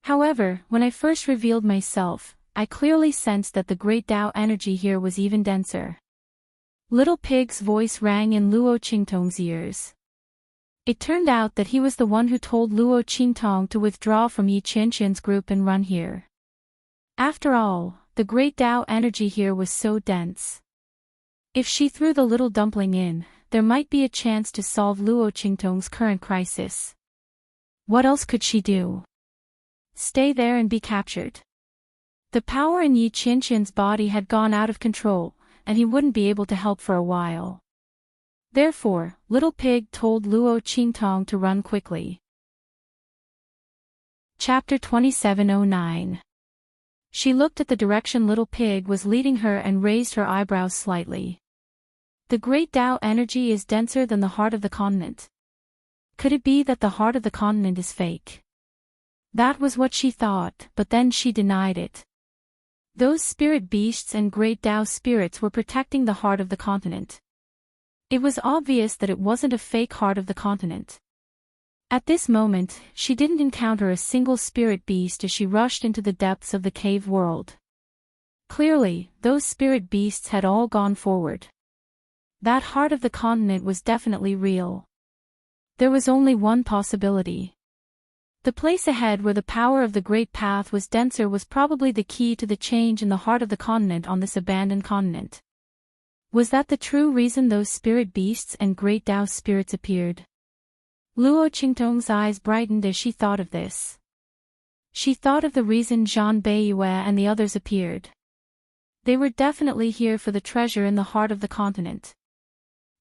However, when I first revealed myself, I clearly sensed that the great Tao energy here was even denser. Little Pig's voice rang in Luo Qingtong's ears. It turned out that he was the one who told Luo Qingtong to withdraw from Yi Qianqian's group and run here. After all, the great Tao energy here was so dense. If she threw the little dumpling in, there might be a chance to solve Luo Qingtong's current crisis. What else could she do? Stay there and be captured. The power in Yi Qianqian's body had gone out of control, and he wouldn't be able to help for a while. Therefore, Little Pig told Luo Qingtong to run quickly. Chapter 2709. She looked at the direction Little Pig was leading her and raised her eyebrows slightly. The great Tao energy is denser than the heart of the continent. Could it be that the heart of the continent is fake? That was what she thought, but then she denied it. Those spirit beasts and great Tao spirits were protecting the heart of the continent. It was obvious that it wasn't a fake heart of the continent. At this moment, she didn't encounter a single spirit beast as she rushed into the depths of the cave world. Clearly, those spirit beasts had all gone forward. That heart of the continent was definitely real. There was only one possibility. The place ahead where the power of the Great Path was denser was probably the key to the change in the heart of the continent on this abandoned continent. Was that the true reason those spirit beasts and great Tao spirits appeared? Luo Qingtong's eyes brightened as she thought of this. She thought of the reason Zhan Beiyue and the others appeared. They were definitely here for the treasure in the heart of the continent.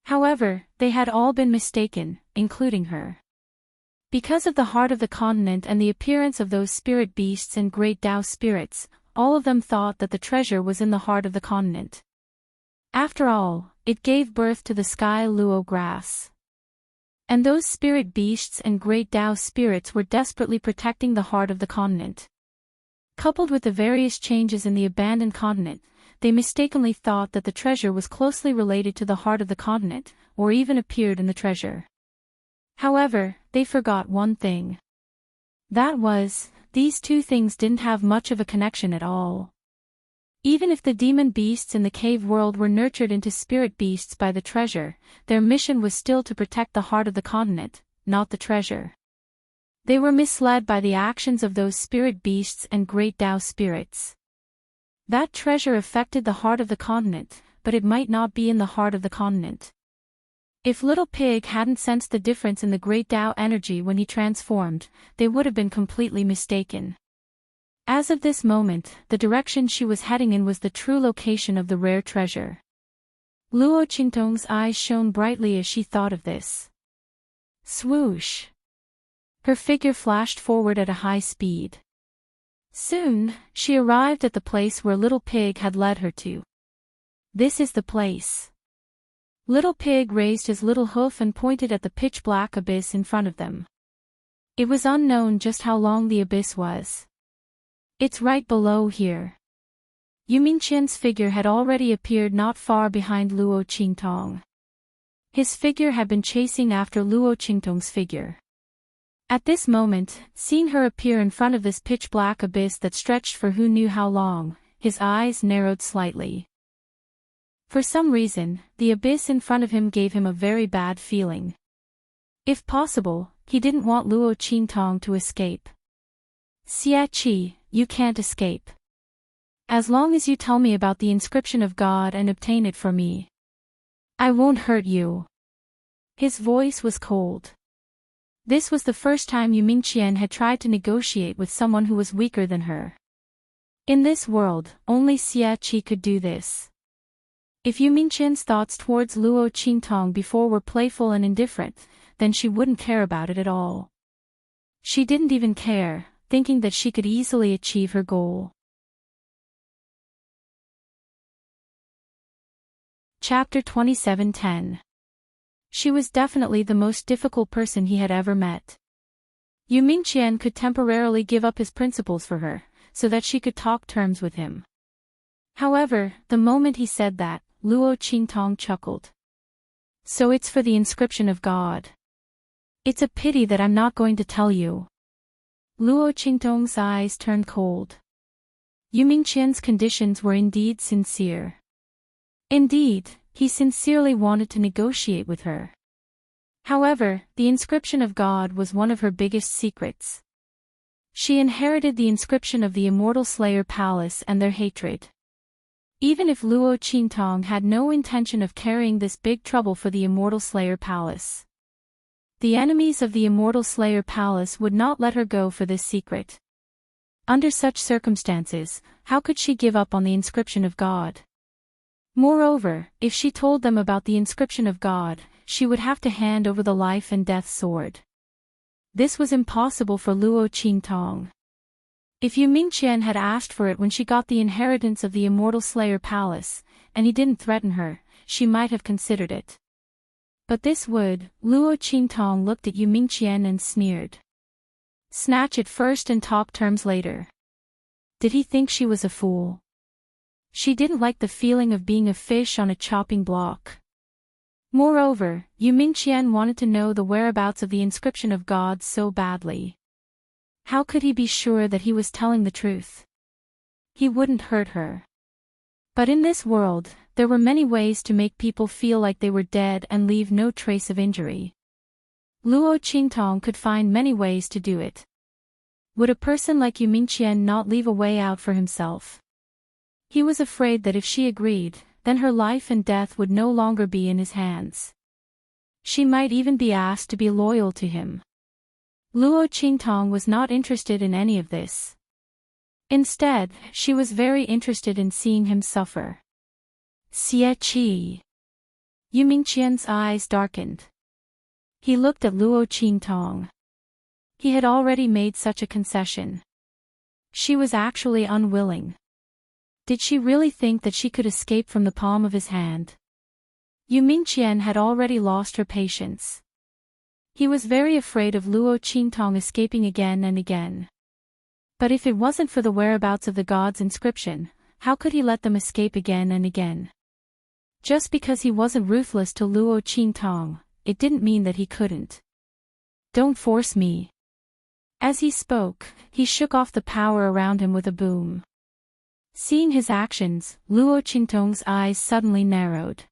However, they had all been mistaken, including her. Because of the heart of the continent and the appearance of those spirit beasts and great Tao spirits, all of them thought that the treasure was in the heart of the continent. After all, it gave birth to the sky Luo grass. And those spirit beasts and great Tao spirits were desperately protecting the heart of the continent. Coupled with the various changes in the abandoned continent, they mistakenly thought that the treasure was closely related to the heart of the continent, or even appeared in the treasure. However, they forgot one thing. That was, these two things didn't have much of a connection at all. Even if the demon beasts in the cave world were nurtured into spirit beasts by the treasure, their mission was still to protect the heart of the continent, not the treasure. They were misled by the actions of those spirit beasts and great Tao spirits. That treasure affected the heart of the continent, but it might not be in the heart of the continent. If Little Pig hadn't sensed the difference in the great Tao energy when he transformed, they would have been completely mistaken. As of this moment, the direction she was heading in was the true location of the rare treasure. Luo Qingtong's eyes shone brightly as she thought of this. Swoosh! Her figure flashed forward at a high speed. Soon, she arrived at the place where Little Pig had led her to. This is the place. Little Pig raised his little hoof and pointed at the pitch-black abyss in front of them. It was unknown just how long the abyss was. It's right below here. Yu Mingqian's figure had already appeared not far behind Luo Qingtong. His figure had been chasing after Luo Qingtong's figure. At this moment, seeing her appear in front of this pitch-black abyss that stretched for who knew how long, his eyes narrowed slightly. For some reason, the abyss in front of him gave him a very bad feeling. If possible, he didn't want Luo Qingtong to escape. "Xie Qi, you can't escape. As long as you tell me about the inscription of God and obtain it for me, I won't hurt you." His voice was cold. This was the first time Yu Mingqian had tried to negotiate with someone who was weaker than her. In this world, only Xie Qi could do this. If Yu Mingqian's thoughts towards Luo Qingtong before were playful and indifferent, then she wouldn't care about it at all. She didn't even care, thinking that she could easily achieve her goal. Chapter 27:10. She was definitely the most difficult person he had ever met. Yu Mingqian could temporarily give up his principles for her, so that she could talk terms with him. However, the moment he said that, Luo Qingtong chuckled. "So it's for the inscription of God. It's a pity that I'm not going to tell you." Luo Qingtong's eyes turned cold. Yu Mingqian's conditions were indeed sincere. Indeed, he sincerely wanted to negotiate with her. However, the inscription of God was one of her biggest secrets. She inherited the inscription of the Immortal Slayer Palace and their hatred. Even if Luo Qingtong had no intention of carrying this big trouble for the Immortal Slayer Palace, the enemies of the Immortal Slayer Palace would not let her go for this secret. Under such circumstances, how could she give up on the inscription of God? Moreover, if she told them about the inscription of God, she would have to hand over the life and death sword. This was impossible for Luo Qingtong. If Yu Mingqian had asked for it when she got the inheritance of the Immortal Slayer Palace, and he didn't threaten her, she might have considered it. But this would. Luo Qingtong looked at Yu Mingqian and sneered. Snatch it first and talk terms later. Did he think she was a fool? She didn't like the feeling of being a fish on a chopping block. Moreover, Yu Mingqian wanted to know the whereabouts of the inscription of God so badly. How could he be sure that he was telling the truth? He wouldn't hurt her. But in this world, there were many ways to make people feel like they were dead and leave no trace of injury. Luo Qingtong could find many ways to do it. Would a person like Yu Mingqian not leave a way out for himself? He was afraid that if she agreed, then her life and death would no longer be in his hands. She might even be asked to be loyal to him. Luo Qingtong was not interested in any of this. Instead, she was very interested in seeing him suffer. Xie Qi. Yu Mingqian's eyes darkened. He looked at Luo Qingtong. He had already made such a concession. She was actually unwilling. Did she really think that she could escape from the palm of his hand? Yu Mingqian had already lost her patience. He was very afraid of Luo Qingtong escaping again and again. But if it wasn't for the whereabouts of the god's inscription, how could he let them escape again and again? Just because he wasn't ruthless to Luo Qingtong, it didn't mean that he couldn't. "Don't force me." As he spoke, he shook off the power around him with a boom. Seeing his actions, Luo Qingtong's eyes suddenly narrowed.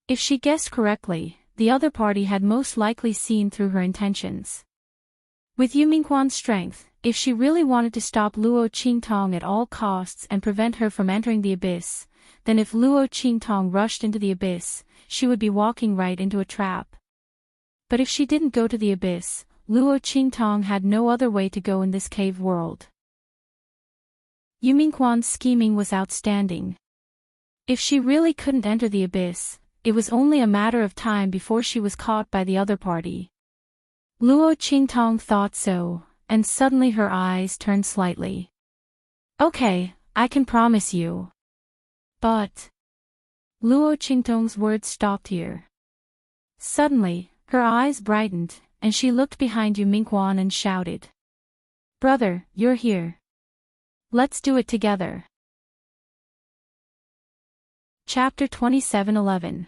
If she guessed correctly, the other party had most likely seen through her intentions. With Yu Mingqian's strength, if she really wanted to stop Luo Qingtong at all costs and prevent her from entering the abyss, then if Luo Qingtong rushed into the abyss, she would be walking right into a trap. But if she didn't go to the abyss, Luo Qingtong had no other way to go in this cave world. Yu Mingqian's scheming was outstanding. If she really couldn't enter the abyss, it was only a matter of time before she was caught by the other party. Luo Qingtong thought so, and suddenly her eyes turned slightly. "Okay, I can promise you. But Luo Qingtong's words stopped here. Suddenly, her eyes brightened, and she looked behind Yu Mingquan and shouted. Brother, you're here. Let's do it together. Chapter 27:11.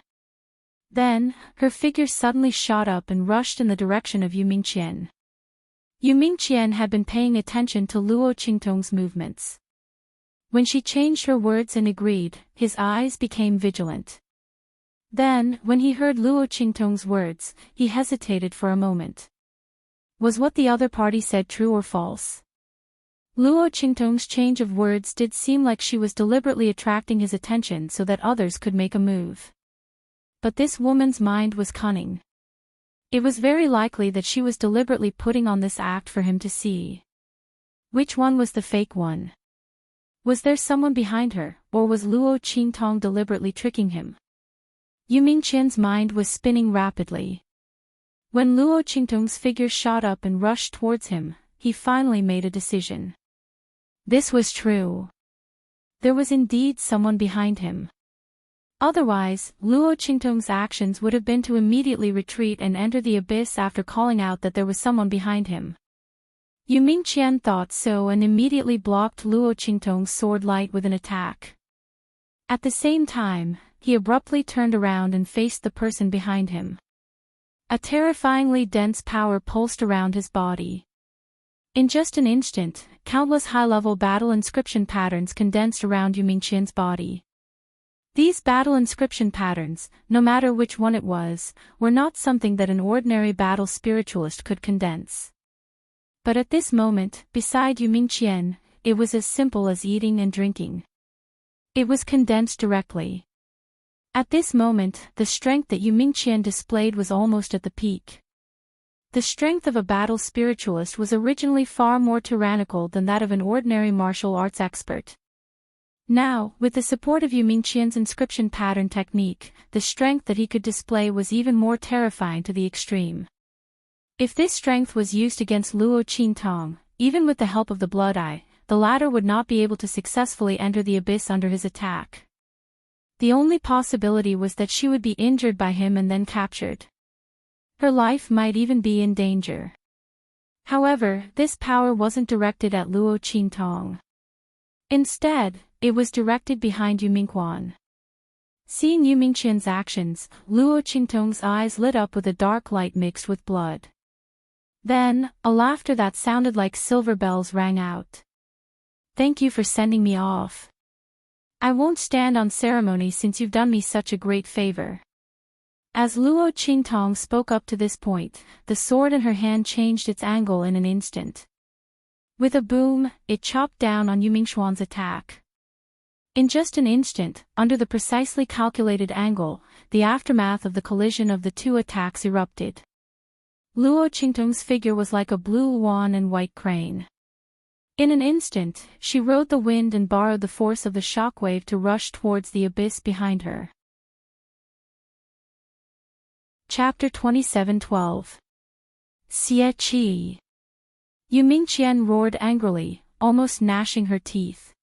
Then, her figure suddenly shot up and rushed in the direction of Yu Mingqian. Yu Mingqian had been paying attention to Luo Qingtong's movements. When she changed her words and agreed, his eyes became vigilant. Then, when he heard Luo Qingtong's words, he hesitated for a moment. Was what the other party said true or false? Luo Qingtong's change of words did seem like she was deliberately attracting his attention so that others could make a move. But this woman's mind was cunning. It was very likely that she was deliberately putting on this act for him to see. Which one was the fake one? Was there someone behind her, or was Luo Qingtong deliberately tricking him? Yu Mingqian's mind was spinning rapidly. When Luo Qingtong's figure shot up and rushed towards him, he finally made a decision. This was true. There was indeed someone behind him. Otherwise, Luo Qingtong's actions would have been to immediately retreat and enter the abyss after calling out that there was someone behind him. Yu Mingqian thought so and immediately blocked Luo Qingtong's sword light with an attack. At the same time, he abruptly turned around and faced the person behind him. A terrifyingly dense power pulsed around his body. In just an instant, countless high-level battle inscription patterns condensed around Yu Mingqian's body. These battle inscription patterns, no matter which one it was, were not something that an ordinary battle spiritualist could condense. But at this moment, beside Yu Mingqian, it was as simple as eating and drinking. It was condensed directly. At this moment, the strength that Yu Mingqian displayed was almost at the peak. The strength of a battle spiritualist was originally far more tyrannical than that of an ordinary martial arts expert. Now, with the support of Yu Mingqian's inscription pattern technique, the strength that he could display was even more terrifying to the extreme. If this strength was used against Luo Qingtong, even with the help of the Blood Eye, the latter would not be able to successfully enter the abyss under his attack. The only possibility was that she would be injured by him and then captured. Her life might even be in danger. However, this power wasn't directed at Luo Qingtong. Instead, it was directed behind Yu Mingquan. Seeing Yu Mingqian's actions, Luo Qingtong's eyes lit up with a dark light mixed with blood. Then, a laughter that sounded like silver bells rang out. Thank you for sending me off. I won't stand on ceremony since you've done me such a great favor. As Luo Qingtong spoke up to this point, the sword in her hand changed its angle in an instant. With a boom, it chopped down on Yu Mingquan's attack. In just an instant, under the precisely calculated angle, the aftermath of the collision of the two attacks erupted. Luo Qingtong's figure was like a blue swan and white crane. In an instant, she rode the wind and borrowed the force of the shockwave to rush towards the abyss behind her. Chapter 27:12. Xie Qi. Yu Mingqian roared angrily, almost gnashing her teeth.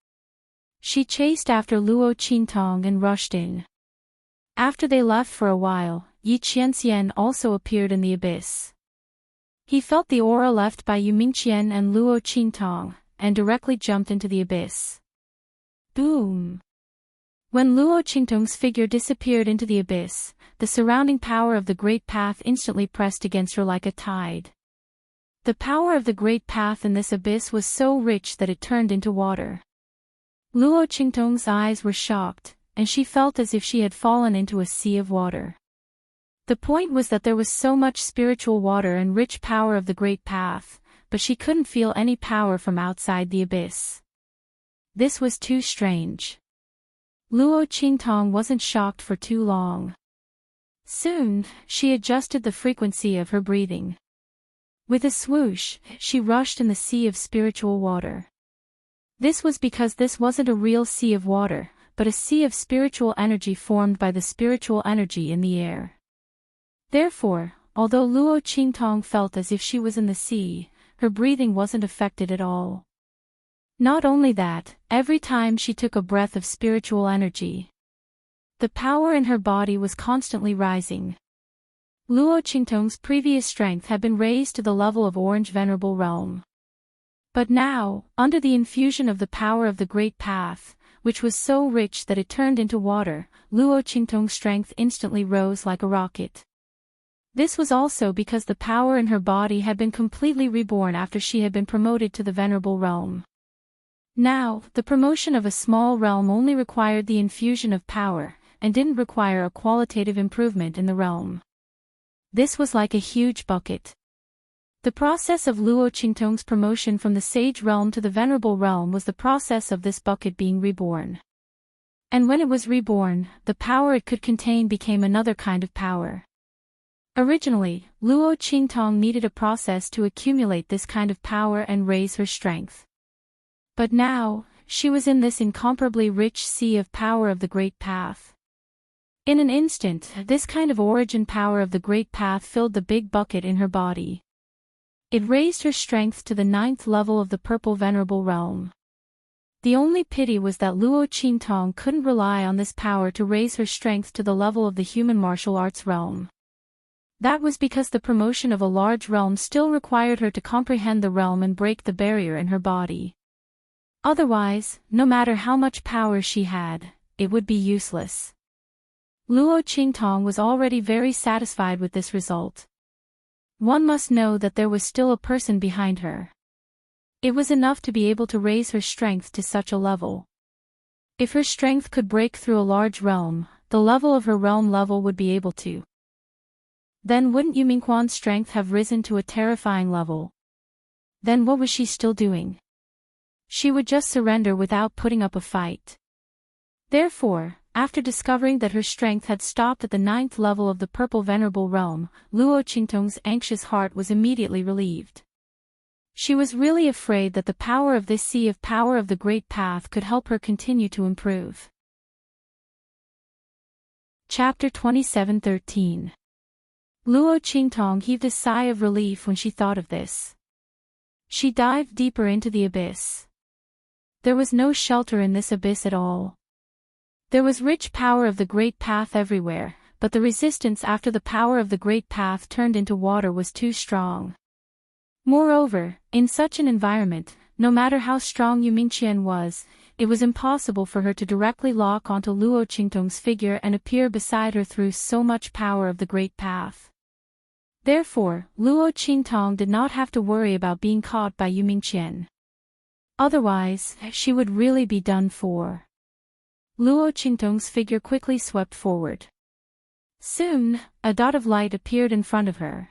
She chased after Luo Qingtong and rushed in. After they left for a while, Yi Qianxian also appeared in the abyss. He felt the aura left by Yu Mingqian and Luo Qingtong, and directly jumped into the abyss. Boom! When Luo Qingtong's figure disappeared into the abyss, the surrounding power of the Great Path instantly pressed against her like a tide. The power of the Great Path in this abyss was so rich that it turned into water. Luo Qingtong's eyes were shocked, and she felt as if she had fallen into a sea of water. The point was that there was so much spiritual water and rich power of the Great Path, but she couldn't feel any power from outside the abyss. This was too strange. Luo Qingtong wasn't shocked for too long. Soon, she adjusted the frequency of her breathing. With a swoosh, she rushed in the sea of spiritual water. This was because this wasn't a real sea of water, but a sea of spiritual energy formed by the spiritual energy in the air. Therefore, although Luo Qingtong felt as if she was in the sea, her breathing wasn't affected at all. Not only that, every time she took a breath of spiritual energy, The power in her body was constantly rising. Luo Qingtong's previous strength had been raised to the level of Orange Venerable Realm. But now, under the infusion of the power of the Great Path, which was so rich that it turned into water, Luo Qingtong's strength instantly rose like a rocket. This was also because the power in her body had been completely reborn after she had been promoted to the Venerable Realm. Now, the promotion of a small realm only required the infusion of power, and didn't require a qualitative improvement in the realm. This was like a huge bucket. The process of Luo Qingtong's promotion from the Sage Realm to the Venerable Realm was the process of this bucket being reborn. And when it was reborn, the power it could contain became another kind of power. Originally, Luo Qingtong needed a process to accumulate this kind of power and raise her strength. But now, she was in this incomparably rich sea of power of the Great Path. In an instant, this kind of origin power of the Great Path filled the big bucket in her body. It raised her strength to the 9th level of the Purple Venerable Realm. The only pity was that Luo Qingtong couldn't rely on this power to raise her strength to the level of the human martial arts realm. That was because the promotion of a large realm still required her to comprehend the realm and break the barrier in her body. Otherwise, no matter how much power she had, it would be useless. Luo Qingtong was already very satisfied with this result. One must know that there was still a person behind her. It was enough to be able to raise her strength to such a level. If her strength could break through a large realm, the level of her realm level would be able to. Then wouldn't Yumingquan's strength have risen to a terrifying level? Then what was she still doing? She would just surrender without putting up a fight. Therefore, after discovering that her strength had stopped at the 9th level of the Purple Venerable Realm, Luo Qingtong's anxious heart was immediately relieved. She was really afraid that the power of this sea of power of the Great Path could help her continue to improve. Chapter 27:13. Luo Qingtong heaved a sigh of relief when she thought of this. She dived deeper into the abyss. There was no shelter in this abyss at all. There was rich power of the Great Path everywhere, but the resistance after the power of the Great Path turned into water was too strong. Moreover, in such an environment, no matter how strong Yu Mingqian was, it was impossible for her to directly lock onto Luo Qingtong's figure and appear beside her through so much power of the Great Path. Therefore, Luo Qingtong did not have to worry about being caught by Yu Mingqian. Otherwise, she would really be done for. Luo Qingtong's figure quickly swept forward. Soon, a dot of light appeared in front of her.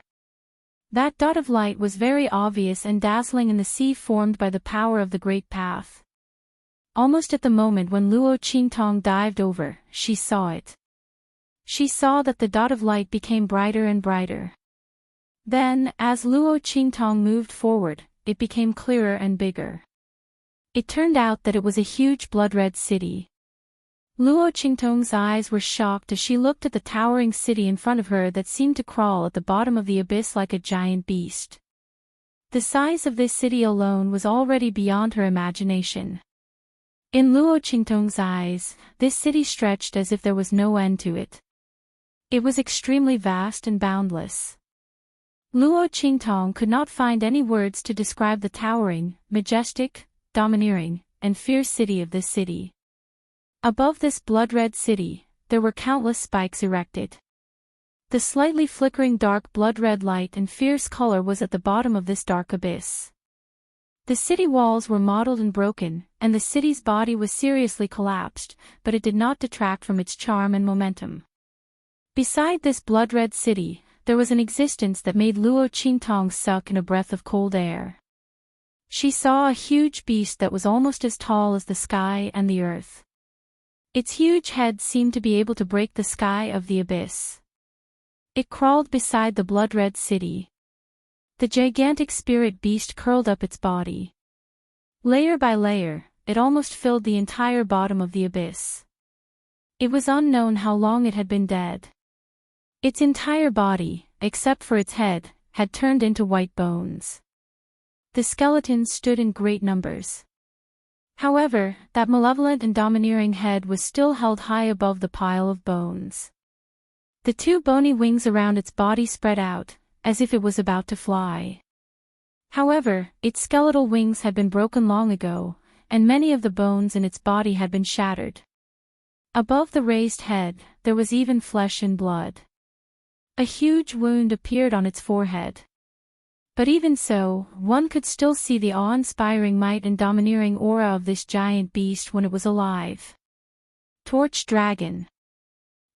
That dot of light was very obvious and dazzling in the sea formed by the power of the Great Path. Almost at the moment when Luo Qingtong dived over, she saw it. She saw that the dot of light became brighter and brighter. Then, as Luo Qingtong moved forward, it became clearer and bigger. It turned out that it was a huge blood-red city. Luo Qingtong's eyes were shocked as she looked at the towering city in front of her that seemed to crawl at the bottom of the abyss like a giant beast. The size of this city alone was already beyond her imagination. In Luo Qingtong's eyes, this city stretched as if there was no end to it. It was extremely vast and boundless. Luo Qingtong could not find any words to describe the towering, majestic, domineering, and fierce city of this city. Above this blood-red city, there were countless spikes erected. The slightly flickering dark blood-red light and fierce color was at the bottom of this dark abyss. The city walls were mottled and broken, and the city's body was seriously collapsed, but it did not detract from its charm and momentum. Beside this blood-red city, there was an existence that made Luo Qingtong suck in a breath of cold air. She saw a huge beast that was almost as tall as the sky and the earth. Its huge head seemed to be able to break the sky of the abyss. It crawled beside the blood-red city. The gigantic spirit beast curled up its body. Layer by layer, it almost filled the entire bottom of the abyss. It was unknown how long it had been dead. Its entire body, except for its head, had turned into white bones. The skeletons stood in great numbers. However, that malevolent and domineering head was still held high above the pile of bones. The two bony wings around its body spread out, as if it was about to fly. However, its skeletal wings had been broken long ago, and many of the bones in its body had been shattered. Above the raised head, there was even flesh and blood. A huge wound appeared on its forehead. But even so, one could still see the awe-inspiring might and domineering aura of this giant beast when it was alive. Torch Dragon.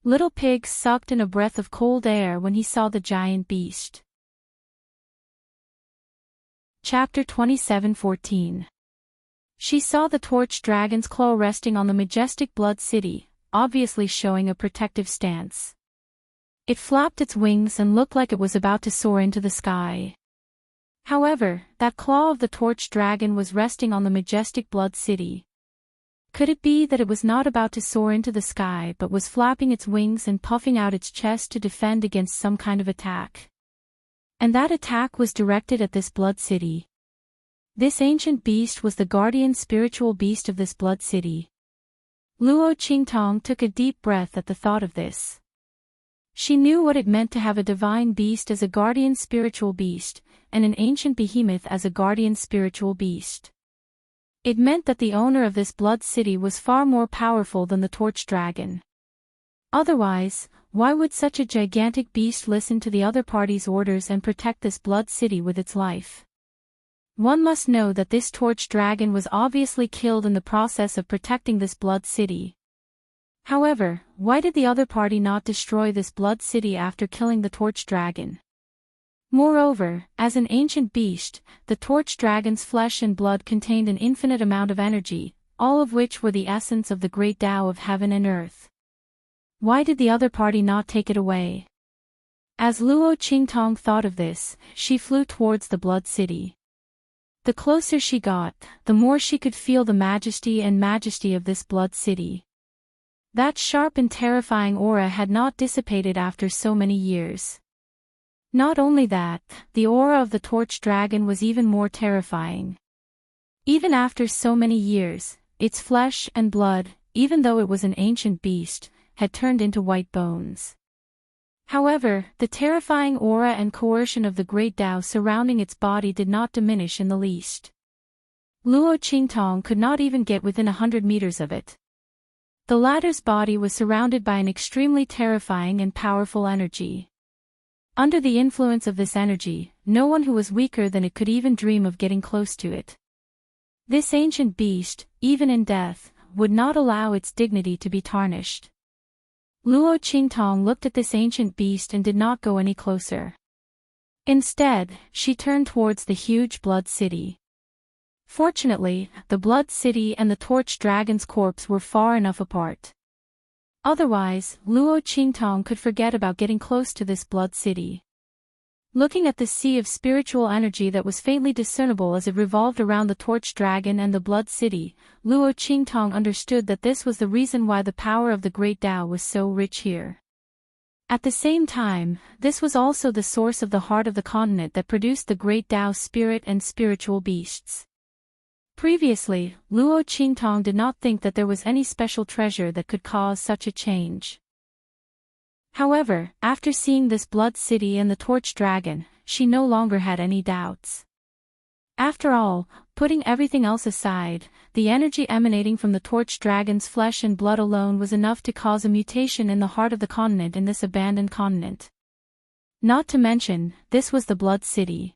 Little Pig sucked in a breath of cold air when he saw the giant beast. Chapter 27:14. She saw the torch dragon's claw resting on the majestic Blood City, obviously showing a protective stance. It flapped its wings and looked like it was about to soar into the sky. However, that claw of the torch dragon was resting on the majestic Blood City. Could it be that it was not about to soar into the sky but was flapping its wings and puffing out its chest to defend against some kind of attack? And that attack was directed at this Blood City. This ancient beast was the guardian spiritual beast of this Blood City. Luo Qingtong took a deep breath at the thought of this. She knew what it meant to have a divine beast as a guardian spiritual beast, and an ancient behemoth as a guardian spiritual beast. It meant that the owner of this Blood City was far more powerful than the torch dragon. Otherwise, why would such a gigantic beast listen to the other party's orders and protect this Blood City with its life? One must know that this torch dragon was obviously killed in the process of protecting this Blood City. However, why did the other party not destroy this Blood City after killing the torch dragon? Moreover, as an ancient beast, the torch dragon's flesh and blood contained an infinite amount of energy, all of which were the essence of the great Tao of heaven and earth. Why did the other party not take it away? As Luo Qingtong thought of this, she flew towards the Blood City. The closer she got, the more she could feel the majesty of this Blood City. That sharp and terrifying aura had not dissipated after so many years. Not only that, the aura of the torch dragon was even more terrifying. Even after so many years, its flesh and blood, even though it was an ancient beast, had turned into white bones. However, the terrifying aura and coercion of the great Tao surrounding its body did not diminish in the least. Luo Qingtong could not even get within 100 meters of it. The latter's body was surrounded by an extremely terrifying and powerful energy. Under the influence of this energy, no one who was weaker than it could even dream of getting close to it. This ancient beast, even in death, would not allow its dignity to be tarnished. Luo Qingtong looked at this ancient beast and did not go any closer. Instead, she turned towards the huge Blood City. Fortunately, the Blood City and the torch dragon's corpse were far enough apart. Otherwise, Luo Qingtong could forget about getting close to this Blood City. Looking at the sea of spiritual energy that was faintly discernible as it revolved around the torch dragon and the Blood City, Luo Qingtong understood that this was the reason why the power of the great Tao was so rich here. At the same time, this was also the source of the heart of the continent that produced the great Tao spirit and spiritual beasts. Previously, Luo Qingtong did not think that there was any special treasure that could cause such a change. However, after seeing this Blood City and the torch dragon, she no longer had any doubts. After all, putting everything else aside, the energy emanating from the torch dragon's flesh and blood alone was enough to cause a mutation in the heart of the continent in this abandoned continent. Not to mention, this was the Blood City.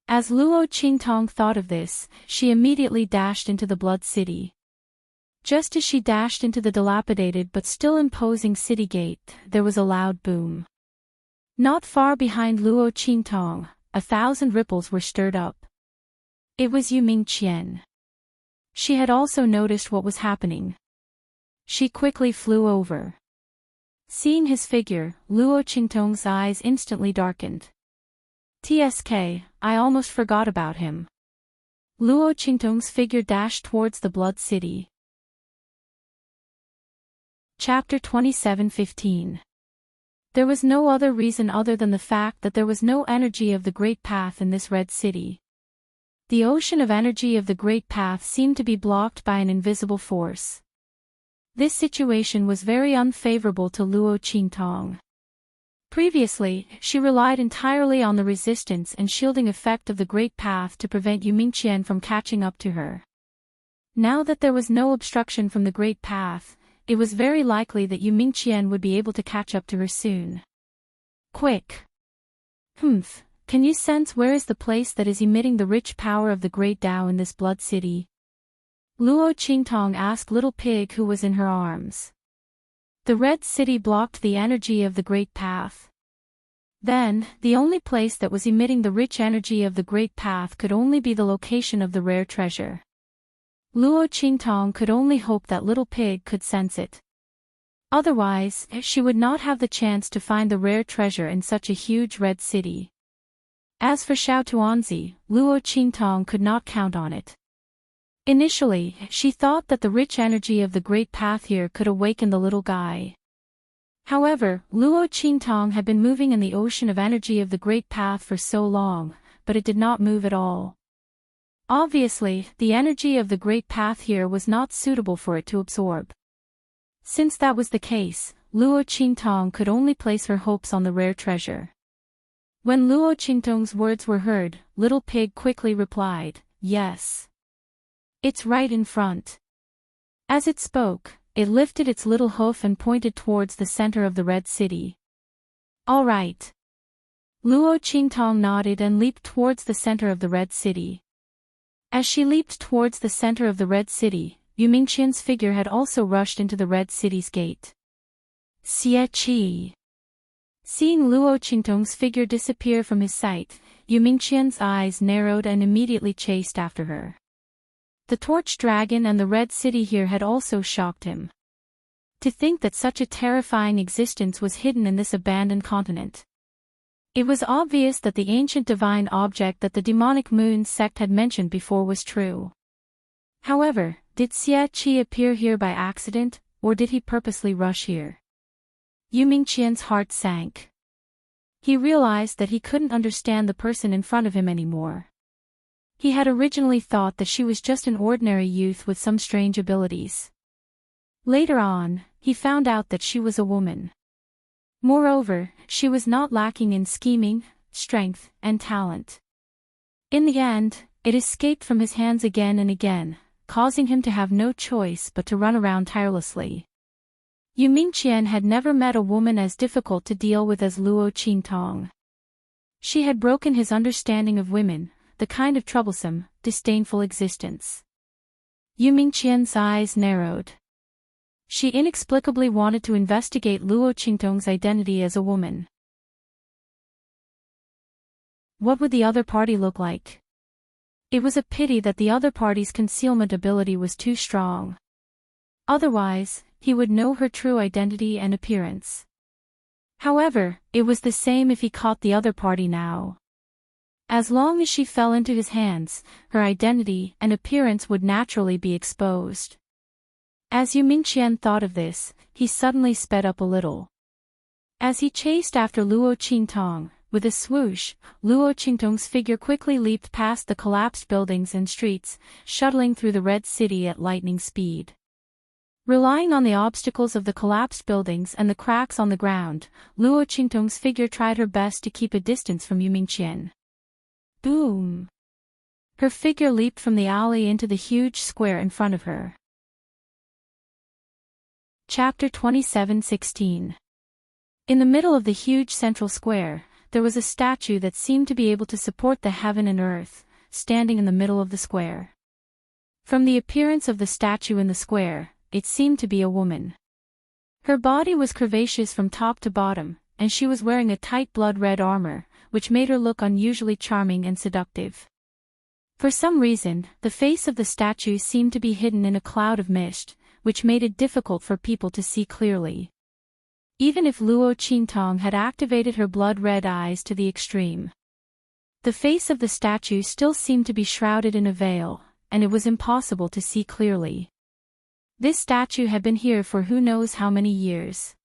As Luo Qingtong thought of this, she immediately dashed into the Blood City. Just as she dashed into the dilapidated but still imposing city gate, there was a loud boom. Not far behind Luo Qingtong, 1,000 ripples were stirred up. It was Yu Mingqian. She had also noticed what was happening. She quickly flew over. Seeing his figure, Luo Qingtong's eyes instantly darkened. "TSK, I almost forgot about him." Luo Qingtong's figure dashed towards the Blood City. Chapter 27:15. There was no other reason other than the fact that there was no energy of the Great Path in this Red City. The ocean of energy of the great path seemed to be blocked by an invisible force. This situation was very unfavorable to Luo Qingtong. Previously, she relied entirely on the resistance and shielding effect of the great path to prevent Yu Mingqian from catching up to her. Now that there was no obstruction from the great path, it was very likely that Yu Mingqian would be able to catch up to her soon. Quick! Can you sense where is the place that is emitting the rich power of the great Tao in this blood city? Luo Qingtong asked Little Pig who was in her arms. The red city blocked the energy of the great path. Then, the only place that was emitting the rich energy of the great path could only be the location of the rare treasure. Luo Qingtong could only hope that Little Pig could sense it. Otherwise, she would not have the chance to find the rare treasure in such a huge red city. As for Xiao Tuanzi, Luo Qingtong could not count on it. Initially, she thought that the rich energy of the great path here could awaken the little guy. However, Luo Qingtong had been moving in the ocean of energy of the great path for so long, but it did not move at all. Obviously, the energy of the great path here was not suitable for it to absorb. Since that was the case, Luo Qingtong could only place her hopes on the rare treasure. When Luo Qingtong's words were heard, Little Pig quickly replied, "Yes. It's right in front." As it spoke, it lifted its little hoof and pointed towards the center of the red city. "All right." Luo Qingtong nodded and leaped towards the center of the red city. As she leaped towards the center of the red city, Yu Mingqian's figure had also rushed into the red city's gate. Xie Qi. Seeing Luo Qingtong's figure disappear from his sight, Yu Mingqian's eyes narrowed and immediately chased after her. The torch dragon and the red city here had also shocked him. To think that such a terrifying existence was hidden in this abandoned continent. It was obvious that the ancient divine object that the demonic moon sect had mentioned before was true. However, did Xie Qi appear here by accident, or did he purposely rush here? Yu Mingqian's heart sank. He realized that he couldn't understand the person in front of him anymore. He had originally thought that she was just an ordinary youth with some strange abilities. Later on, he found out that she was a woman. Moreover, she was not lacking in scheming, strength, and talent. In the end, it escaped from his hands again and again, causing him to have no choice but to run around tirelessly. Yu Mingqian had never met a woman as difficult to deal with as Luo Qingtong. She had broken his understanding of women, the kind of troublesome, disdainful existence. Yu Mingqian's eyes narrowed. She inexplicably wanted to investigate Luo Qingtong's identity as a woman. What would the other party look like? It was a pity that the other party's concealment ability was too strong. Otherwise, he would know her true identity and appearance. However, it was the same if he caught the other party now. As long as she fell into his hands, her identity and appearance would naturally be exposed. As Yu Mingqian thought of this, he suddenly sped up a little. As he chased after Luo Qingtong, with a swoosh, Luo Qingtong's figure quickly leaped past the collapsed buildings and streets, shuttling through the red city at lightning speed. Relying on the obstacles of the collapsed buildings and the cracks on the ground, Luo Qingtong's figure tried her best to keep a distance from Yu Mingqian. Boom! Her figure leaped from the alley into the huge square in front of her. Chapter 27:16. In the middle of the huge central square, there was a statue that seemed to be able to support the heaven and earth, standing in the middle of the square. From the appearance of the statue in the square, it seemed to be a woman. Her body was curvaceous from top to bottom, and she was wearing a tight blood-red armor, which made her look unusually charming and seductive. For some reason, the face of the statue seemed to be hidden in a cloud of mist, which made it difficult for people to see clearly. Even if Luo Qingtong had activated her blood-red eyes to the extreme, the face of the statue still seemed to be shrouded in a veil, and it was impossible to see clearly. This statue had been here for who knows how many years.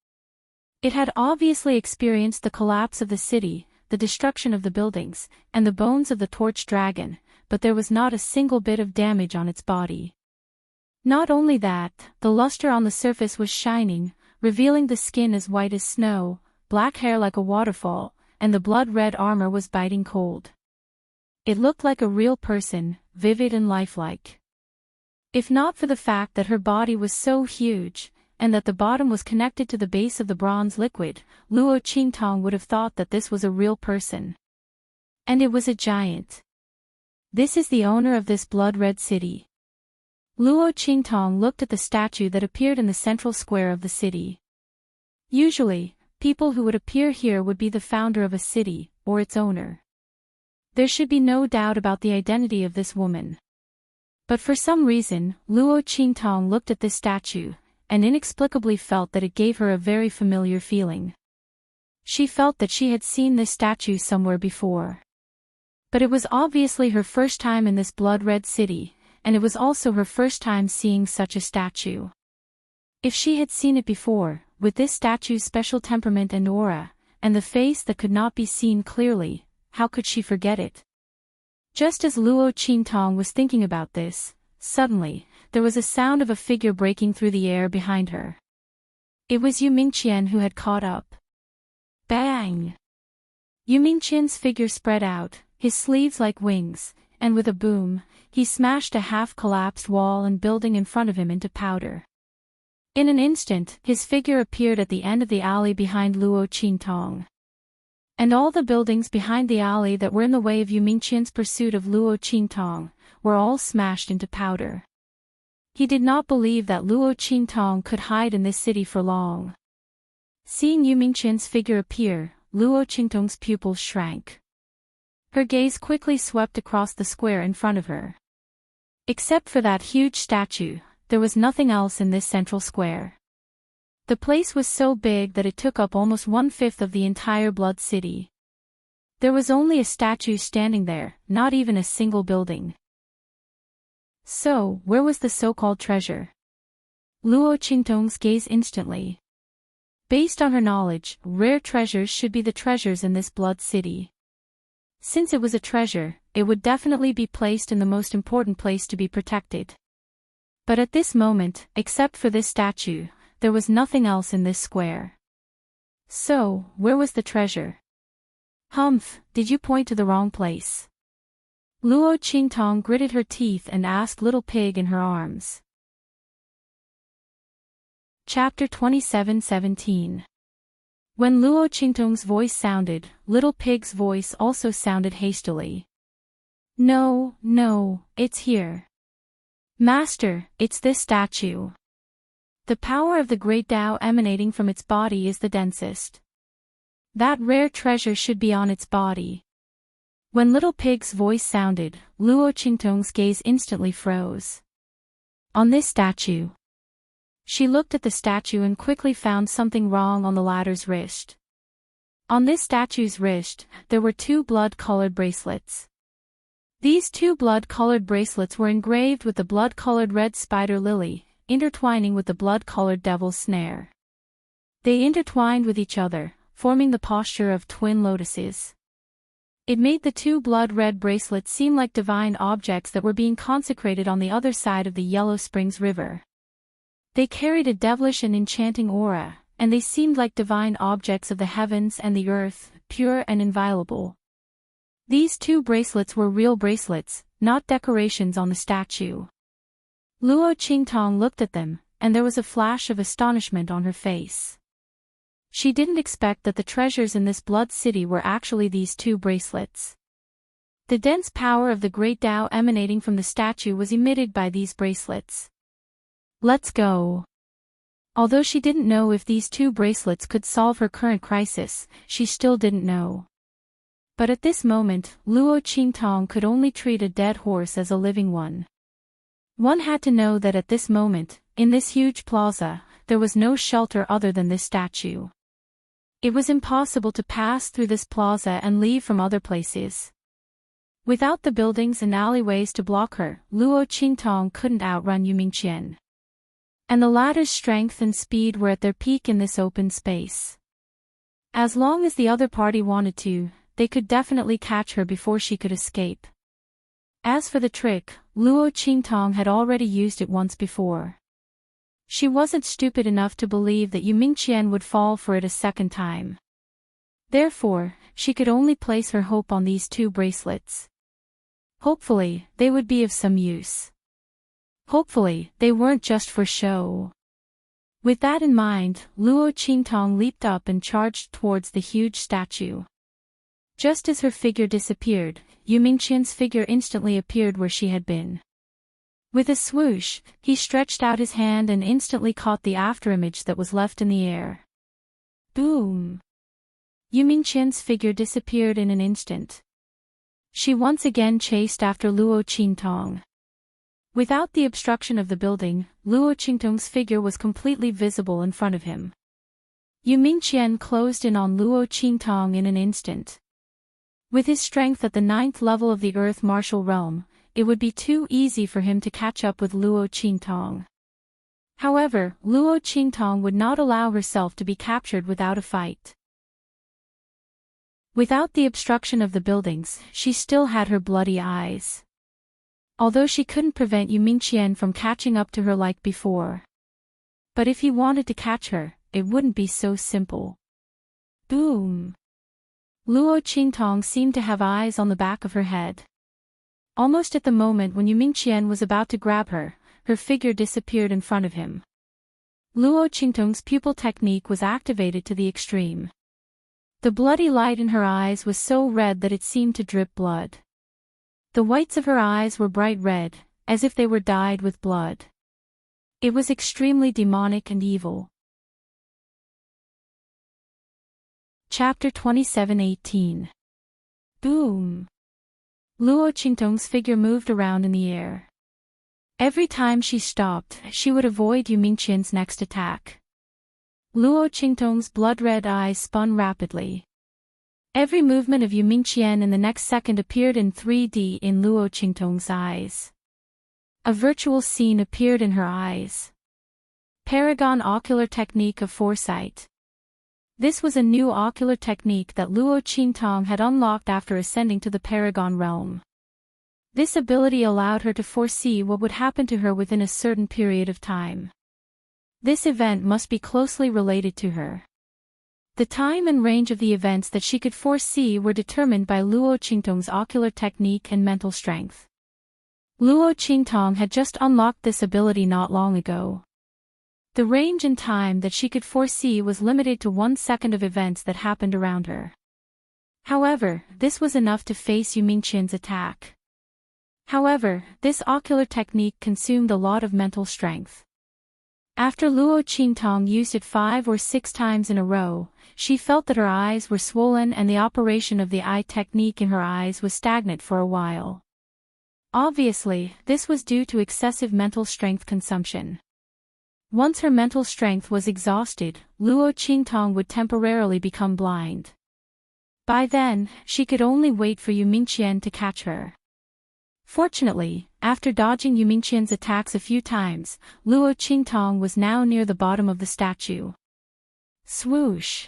It had obviously experienced the collapse of the city, the destruction of the buildings, and the bones of the torch dragon, but there was not a single bit of damage on its body. Not only that, the luster on the surface was shining, revealing the skin as white as snow, black hair like a waterfall, and the blood-red armor was biting cold. It looked like a real person, vivid and lifelike. If not for the fact that her body was so huge, and that the bottom was connected to the base of the bronze liquid, Luo Qingtong would have thought that this was a real person. And it was a giant. This is the owner of this blood-red city. Luo Qingtong looked at the statue that appeared in the central square of the city. Usually, people who would appear here would be the founder of a city, or its owner. There should be no doubt about the identity of this woman. But for some reason, Luo Qingtong looked at this statue, and inexplicably felt that it gave her a very familiar feeling. She felt that she had seen this statue somewhere before. But it was obviously her first time in this blood-red city, and it was also her first time seeing such a statue. If she had seen it before, with this statue's special temperament and aura, and the face that could not be seen clearly, how could she forget it? Just as Luo Qingtong was thinking about this, suddenly, there was a sound of a figure breaking through the air behind her. It was Yu Mingqian who had caught up. Bang! Yu Mingqian's figure spread out, his sleeves like wings, and with a boom, he smashed a half-collapsed wall and building in front of him into powder. In an instant, his figure appeared at the end of the alley behind Luo Qingtong. And all the buildings behind the alley that were in the way of Yu Mingqian's pursuit of Luo Qingtong were all smashed into powder. He did not believe that Luo Qingtong could hide in this city for long. Seeing Yu Mingqian's figure appear, Luo Qingtong's pupils shrank. Her gaze quickly swept across the square in front of her. Except for that huge statue, there was nothing else in this central square. The place was so big that it took up almost 1/5 of the entire blood city. There was only a statue standing there, not even a single building. So, where was the so-called treasure? Luo Qingtong's gaze instantly. Based on her knowledge, rare treasures should be the treasures in this blood city. Since it was a treasure, it would definitely be placed in the most important place to be protected. But at this moment, except for this statue, there was nothing else in this square. So, where was the treasure? Humph, did you point to the wrong place? Luo Qingtong gritted her teeth and asked Little Pig in her arms. Chapter 27:17. When Luo Qingtong's voice sounded, Little Pig's voice also sounded hastily. No, it's here. Master, it's this statue. The power of the great Tao emanating from its body is the densest. That rare treasure should be on its body. When Little Pig's voice sounded, Luo Qingtong's gaze instantly froze. On this statue. She looked at the statue and quickly found something wrong on the latter's wrist. On this statue's wrist, there were 2 blood-colored bracelets. These 2 blood-colored bracelets were engraved with the blood-colored red spider lily, intertwining with the blood-colored devil's snare. They intertwined with each other, forming the posture of twin lotuses. It made the 2 blood-red bracelets seem like divine objects that were being consecrated on the other side of the Yellow Springs River. They carried a devilish and enchanting aura, and they seemed like divine objects of the heavens and the earth, pure and inviolable. These 2 bracelets were real bracelets, not decorations on the statue. Luo Qingtong looked at them, and there was a flash of astonishment on her face. She didn't expect that the treasures in this blood city were actually these 2 bracelets. The dense power of the great Tao emanating from the statue was emitted by these bracelets. Let's go. Although she didn't know if these 2 bracelets could solve her current crisis, she still didn't know. But at this moment, Luo Qingtong could only treat a dead horse as a living one. One had to know that at this moment, in this huge plaza, there was no shelter other than this statue. It was impossible to pass through this plaza and leave from other places. Without the buildings and alleyways to block her, Luo Qingtong couldn't outrun Yu Mingqian. And the latter's strength and speed were at their peak in this open space. As long as the other party wanted to, they could definitely catch her before she could escape. As for the trick, Luo Qingtong had already used it once before. She wasn't stupid enough to believe that Yu Mingqian would fall for it a second time. Therefore, she could only place her hope on these 2 bracelets. Hopefully, they would be of some use. Hopefully, they weren't just for show. With that in mind, Luo Qingtong leaped up and charged towards the huge statue. Just as her figure disappeared, Yu Mingqian's figure instantly appeared where she had been. With a swoosh, he stretched out his hand and instantly caught the afterimage that was left in the air. Boom! Yu Mingqian's figure disappeared in an instant. She once again chased after Luo Qingtong. Without the obstruction of the building, Luo Qingtong's figure was completely visible in front of him. Yu Mingqian closed in on Luo Qingtong in an instant. With his strength at the 9th level of the Earth Martial Realm, it would be too easy for him to catch up with Luo Qingtong. However, Luo Qingtong would not allow herself to be captured without a fight. Without the obstruction of the buildings, she still had her bloody eyes. Although she couldn't prevent Yu Mingqian from catching up to her like before. But if he wanted to catch her, it wouldn't be so simple. Boom! Luo Qingtong seemed to have eyes on the back of her head. Almost at the moment when Yu Mingqian was about to grab her, her figure disappeared in front of him. Luo Qingtong's pupil technique was activated to the extreme. The bloody light in her eyes was so red that it seemed to drip blood. The whites of her eyes were bright red, as if they were dyed with blood. It was extremely demonic and evil. Chapter 27:18. Boom! Luo Qingtong's figure moved around in the air. Every time she stopped, she would avoid Yu Mingqian's next attack. Luo Qingtong's blood-red eyes spun rapidly. Every movement of Yu Mingqian in the next second appeared in 3D in Luo Qingtong's eyes. A virtual scene appeared in her eyes. Paragon Ocular Technique of Foresight. This was a new ocular technique that Luo Qingtong had unlocked after ascending to the Paragon realm. This ability allowed her to foresee what would happen to her within a certain period of time. This event must be closely related to her. The time and range of the events that she could foresee were determined by Luo Qingtong's ocular technique and mental strength. Luo Qingtong had just unlocked this ability not long ago. The range and time that she could foresee was limited to 1 second of events that happened around her. However, this was enough to face Yu Mingqian's attack. However, this ocular technique consumed a lot of mental strength. After Luo Qingtong used it 5 or 6 times in a row, she felt that her eyes were swollen and the operation of the eye technique in her eyes was stagnant for a while. Obviously, this was due to excessive mental strength consumption. Once her mental strength was exhausted, Luo Qingtong would temporarily become blind. By then, she could only wait for Yu Mingqian to catch her. Fortunately, after dodging Yu Mingqian's attacks a few times, Luo Qingtong was now near the bottom of the statue. Swoosh!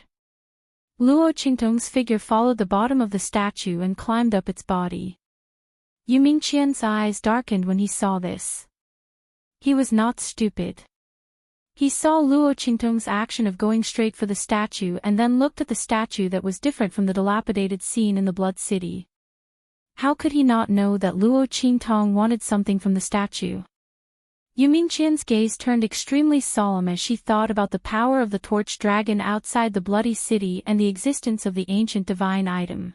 Luo Qingtong's figure followed the bottom of the statue and climbed up its body. Yu Mingqian's eyes darkened when he saw this. He was not stupid. He saw Luo Qingtong's action of going straight for the statue and then looked at the statue that was different from the dilapidated scene in the Blood City. How could he not know that Luo Qingtong wanted something from the statue? Yu Mingqian's gaze turned extremely solemn as she thought about the power of the torch dragon outside the Bloody City and the existence of the ancient divine item.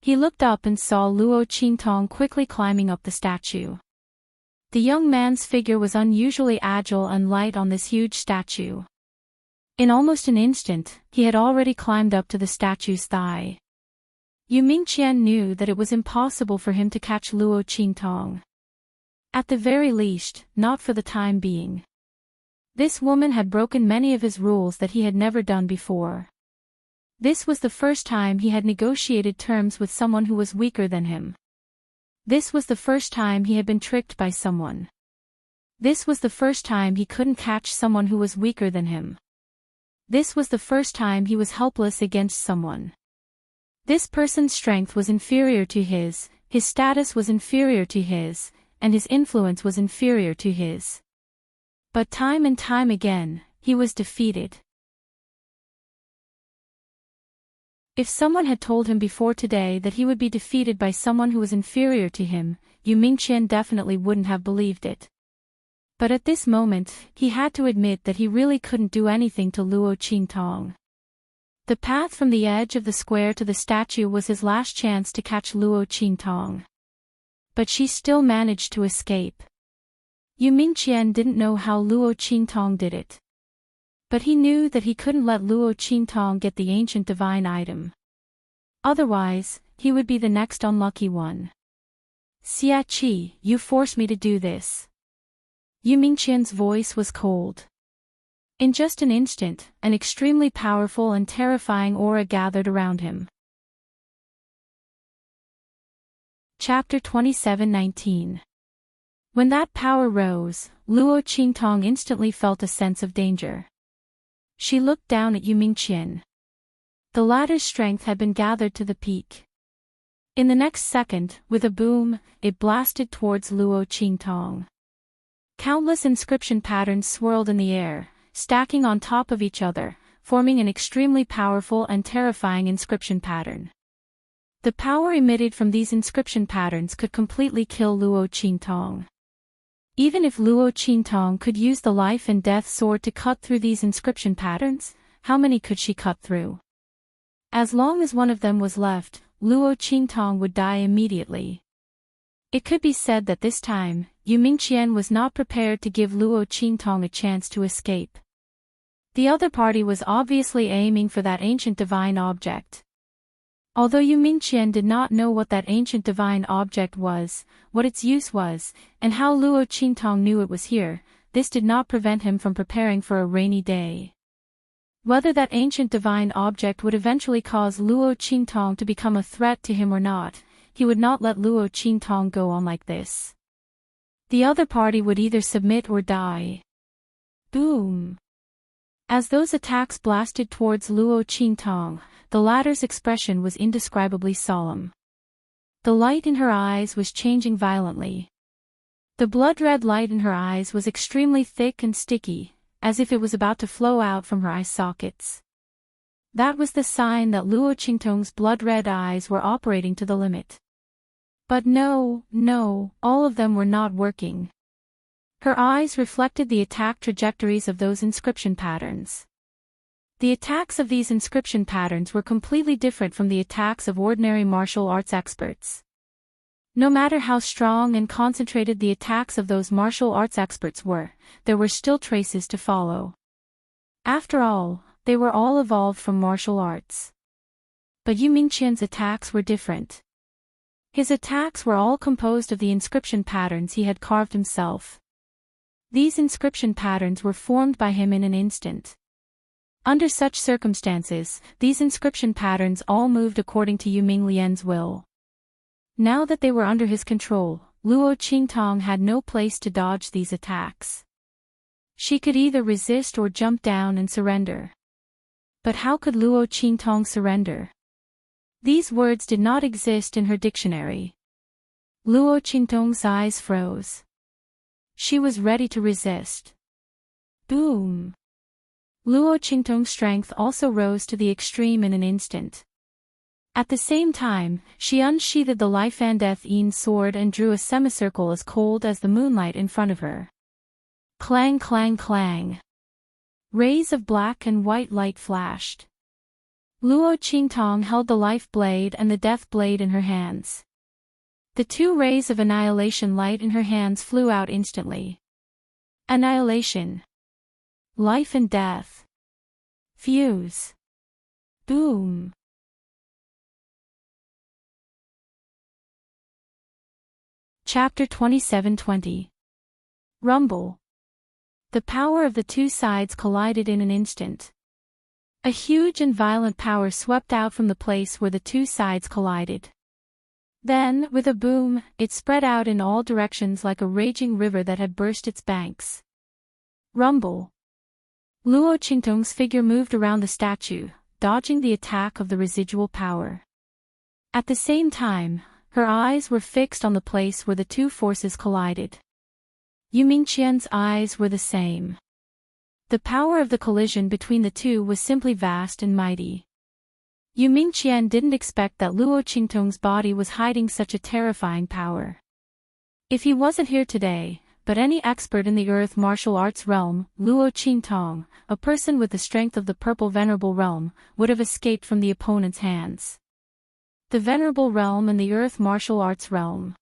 He looked up and saw Luo Qingtong quickly climbing up the statue. The young man's figure was unusually agile and light on this huge statue. In almost an instant, he had already climbed up to the statue's thigh. Yu Mingqian knew that it was impossible for him to catch Luo Qingtong. At the very least, not for the time being. This woman had broken many of his rules that he had never done before. This was the first time he had negotiated terms with someone who was weaker than him. This was the first time he had been tricked by someone. This was the first time he couldn't catch someone who was weaker than him. This was the first time he was helpless against someone. This person's strength was inferior to his, his status was inferior to his, and his influence was inferior to his. But time and time again, he was defeated. If someone had told him before today that he would be defeated by someone who was inferior to him, Yu Mingqian definitely wouldn't have believed it. But at this moment, he had to admit that he really couldn't do anything to Luo Qingtong. The path from the edge of the square to the statue was his last chance to catch Luo Qingtong. But she still managed to escape. Yu Mingqian didn't know how Luo Qingtong did it. But he knew that he couldn't let Luo Qingtong get the ancient divine item. Otherwise, he would be the next unlucky one. Xia Qi, you forced me to do this. Yu Mingqian's voice was cold. In just an instant, an extremely powerful and terrifying aura gathered around him. Chapter 27:19. When that power rose, Luo Qingtong instantly felt a sense of danger. She looked down at Yu Mingqian. The latter's strength had been gathered to the peak. In the next second, with a boom, it blasted towards Luo Qingtong. Countless inscription patterns swirled in the air, stacking on top of each other, forming an extremely powerful and terrifying inscription pattern. The power emitted from these inscription patterns could completely kill Luo Qingtong. Even if Luo Qingtong could use the life and death sword to cut through these inscription patterns, how many could she cut through? As long as one of them was left, Luo Qingtong would die immediately. It could be said that this time, Yu Mingqian was not prepared to give Luo Qingtong a chance to escape. The other party was obviously aiming for that ancient divine object. Although Yu Mingqian did not know what that ancient divine object was, what its use was, and how Luo Qingtong knew it was here, this did not prevent him from preparing for a rainy day. Whether that ancient divine object would eventually cause Luo Qingtong to become a threat to him or not, he would not let Luo Qingtong go on like this. The other party would either submit or die. Boom! As those attacks blasted towards Luo Qingtong, the latter's expression was indescribably solemn. The light in her eyes was changing violently. The blood-red light in her eyes was extremely thick and sticky, as if it was about to flow out from her eye sockets. That was the sign that Luo Qingtong's blood-red eyes were operating to the limit. But no, all of them were not working. Her eyes reflected the attack trajectories of those inscription patterns. The attacks of these inscription patterns were completely different from the attacks of ordinary martial arts experts. No matter how strong and concentrated the attacks of those martial arts experts were, there were still traces to follow. After all, they were all evolved from martial arts. But Yu Mingqian's attacks were different. His attacks were all composed of the inscription patterns he had carved himself. These inscription patterns were formed by him in an instant. Under such circumstances, these inscription patterns all moved according to Yu Minglian's will. Now that they were under his control, Luo Qingtong had no place to dodge these attacks. She could either resist or jump down and surrender. But how could Luo Qingtong surrender? These words did not exist in her dictionary. Luo Qingtong's eyes froze. She was ready to resist. Boom! Luo Qingtong's strength also rose to the extreme in an instant. At the same time, she unsheathed the life and death Yin sword and drew a semicircle as cold as the moonlight in front of her. Clang clang clang. Rays of black and white light flashed. Luo Qingtong held the life blade and the death blade in her hands. The two rays of annihilation light in her hands flew out instantly. Annihilation. Life and death. Fuse. Boom. Chapter 27:20. Rumble. The power of the two sides collided in an instant. A huge and violent power swept out from the place where the two sides collided. Then, with a boom, it spread out in all directions like a raging river that had burst its banks. Rumble. Luo Qingtong's figure moved around the statue, dodging the attack of the residual power. At the same time, Her eyes were fixed on the place where the two forces collided. Yu Mingqian's eyes were the same. The power of the collision between the two was simply vast and mighty. Yu Mingqian didn't expect that Luo Qingtong's body was hiding such a terrifying power. If he wasn't here today, but any expert in the earth martial arts realm, Luo Qingtong, a person with the strength of the purple venerable realm, would have escaped from the opponent's hands. The venerable realm and the earth martial arts realm.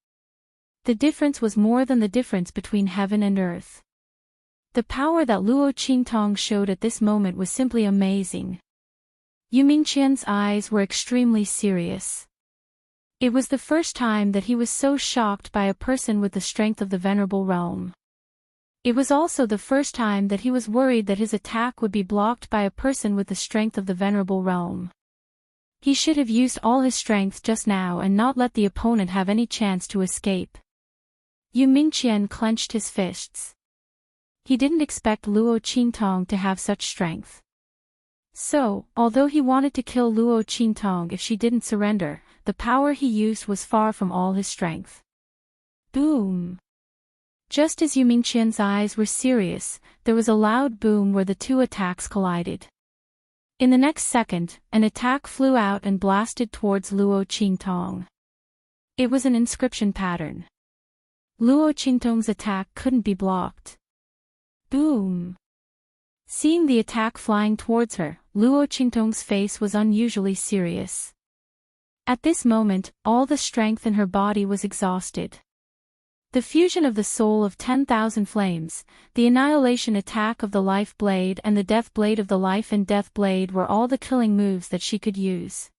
The difference was more than the difference between heaven and earth. The power that Luo Qingtong showed at this moment was simply amazing. Yu Mingqian's eyes were extremely serious. It was the first time that he was so shocked by a person with the strength of the venerable realm. It was also the first time that he was worried that his attack would be blocked by a person with the strength of the venerable realm. He should have used all his strength just now and not let the opponent have any chance to escape. Yu Mingqian clenched his fists. He didn't expect Luo Qingtong to have such strength. So, although he wanted to kill Luo Qingtong if she didn't surrender, the power he used was far from all his strength. Boom! Just as Yu Mingqian's eyes were serious, there was a loud boom where the two attacks collided. In the next second, an attack flew out and blasted towards Luo Qingtong. It was an inscription pattern. Luo Qingtong's attack couldn't be blocked. Boom! Seeing the attack flying towards her, Luo Qingtong's face was unusually serious. At this moment, all the strength in her body was exhausted. The fusion of the soul of 10,000 flames, the annihilation attack of the life blade and the death blade of the life and death blade were all the killing moves that she could use.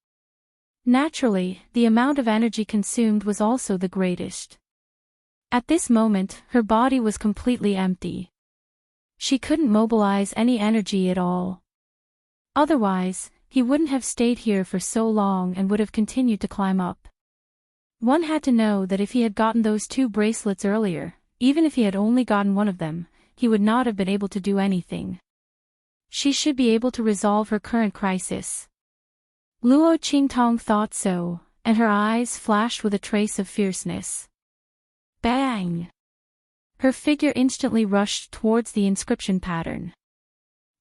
Naturally, the amount of energy consumed was also the greatest. At this moment, her body was completely empty. She couldn't mobilize any energy at all. Otherwise, he wouldn't have stayed here for so long and would have continued to climb up. One had to know that if he had gotten those 2 bracelets earlier, even if he had only gotten one of them, he would not have been able to do anything. She should be able to resolve her current crisis. Luo Qingtong thought so, and her eyes flashed with a trace of fierceness. Bang! Her figure instantly rushed towards the inscription pattern.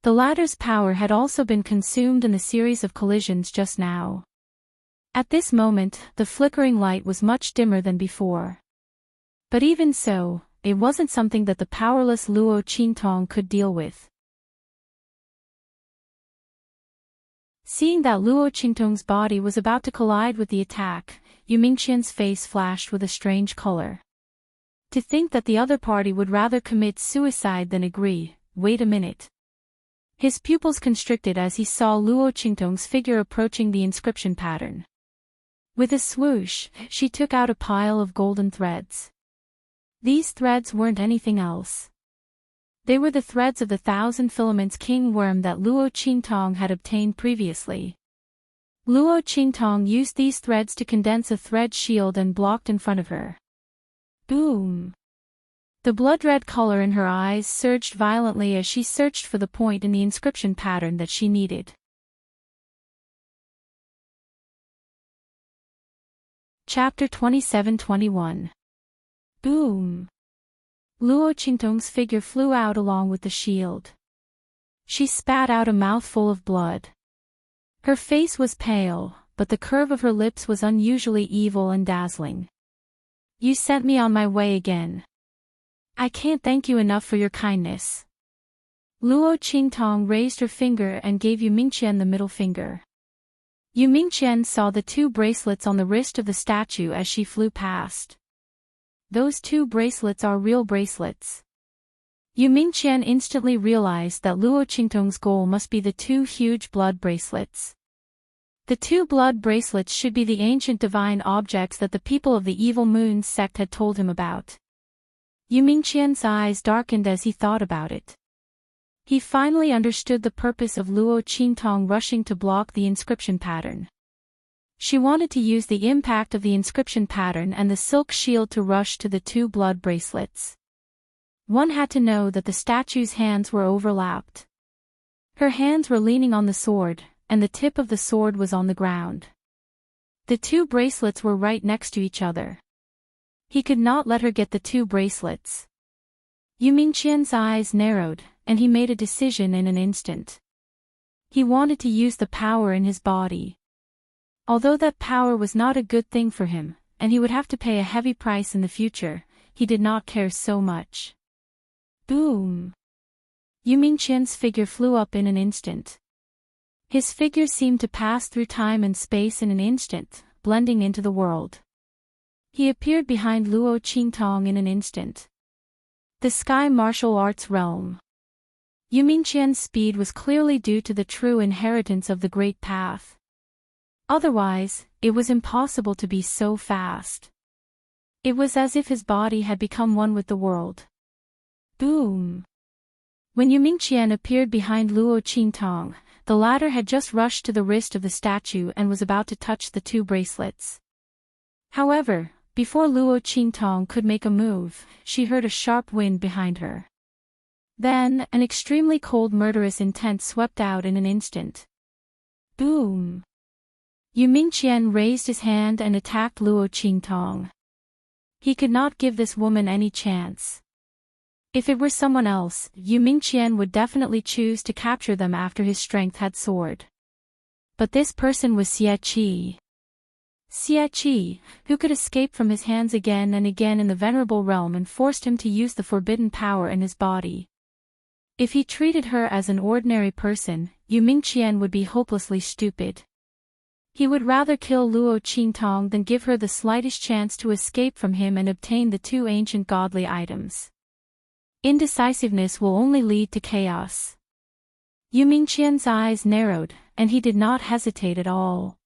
The latter's power had also been consumed in the series of collisions just now. At this moment, the flickering light was much dimmer than before. But even so, it wasn't something that the powerless Luo Qingtong could deal with. Seeing that Luo Qingtong's body was about to collide with the attack, Yu Mingqian's face flashed with a strange color. To think that the other party would rather commit suicide than agree. Wait a minute. His pupils constricted as he saw Luo Qingtong's figure approaching the inscription pattern. With a swoosh, she took out a pile of golden threads. These threads weren't anything else. They were the threads of the 1,000 filaments king worm that Luo Qingtong had obtained previously. Luo Qingtong used these threads to condense a thread shield and blocked in front of her. Boom! The blood-red color in her eyes surged violently as she searched for the point in the inscription pattern that she needed. Chapter 27-21. Boom! Luo Qingtong's figure flew out along with the shield. She spat out a mouthful of blood. Her face was pale, but the curve of her lips was unusually evil and dazzling. You sent me on my way again. I can't thank you enough for your kindness. Luo Qingtong raised her finger and gave Yu Mingqian the middle finger. Yu Mingqian saw the 2 bracelets on the wrist of the statue as she flew past. Those 2 bracelets are real bracelets. Yu Mingqian instantly realized that Luo Qingtong's goal must be the 2 huge blood bracelets. The 2 blood bracelets should be the ancient divine objects that the people of the Evil Moon's sect had told him about. Yu Mingqian's eyes darkened as he thought about it. He finally understood the purpose of Luo Qingtong rushing to block the inscription pattern. She wanted to use the impact of the inscription pattern and the silk shield to rush to the 2 blood bracelets. One had to know that the statue's hands were overlapped. Her hands were leaning on the sword, and the tip of the sword was on the ground. The two bracelets were right next to each other. He could not let her get the two bracelets. Yu Mingqian's eyes narrowed, and he made a decision in an instant. He wanted to use the power in his body. Although that power was not a good thing for him, and he would have to pay a heavy price in the future, he did not care so much. Boom! Yu Mingqian's figure flew up in an instant. His figure seemed to pass through time and space in an instant, blending into the world. He appeared behind Luo Qingtong in an instant. The sky martial arts realm. Yu Mingqian's speed was clearly due to the true inheritance of the Great Path. Otherwise, it was impossible to be so fast. It was as if his body had become one with the world. Boom! When Yu Mingqian appeared behind Luo Qingtong, the latter had just rushed to the wrist of the statue and was about to touch the two bracelets. However, before Luo Qingtong could make a move, she heard a sharp wind behind her. Then, an extremely cold murderous intent swept out in an instant. Boom! Yu Mingqian raised his hand and attacked Luo Qingtong. He could not give this woman any chance. If it were someone else, Yu Mingqian would definitely choose to capture them after his strength had soared. But this person was Xie Qi. Xie Qi, who could escape from his hands again and again in the venerable realm and forced him to use the forbidden power in his body. If he treated her as an ordinary person, Yu Mingqian would be hopelessly stupid. He would rather kill Luo Qingtong than give her the slightest chance to escape from him and obtain the two ancient godly items. Indecisiveness will only lead to chaos. Yu Mingqian's eyes narrowed, and he did not hesitate at all.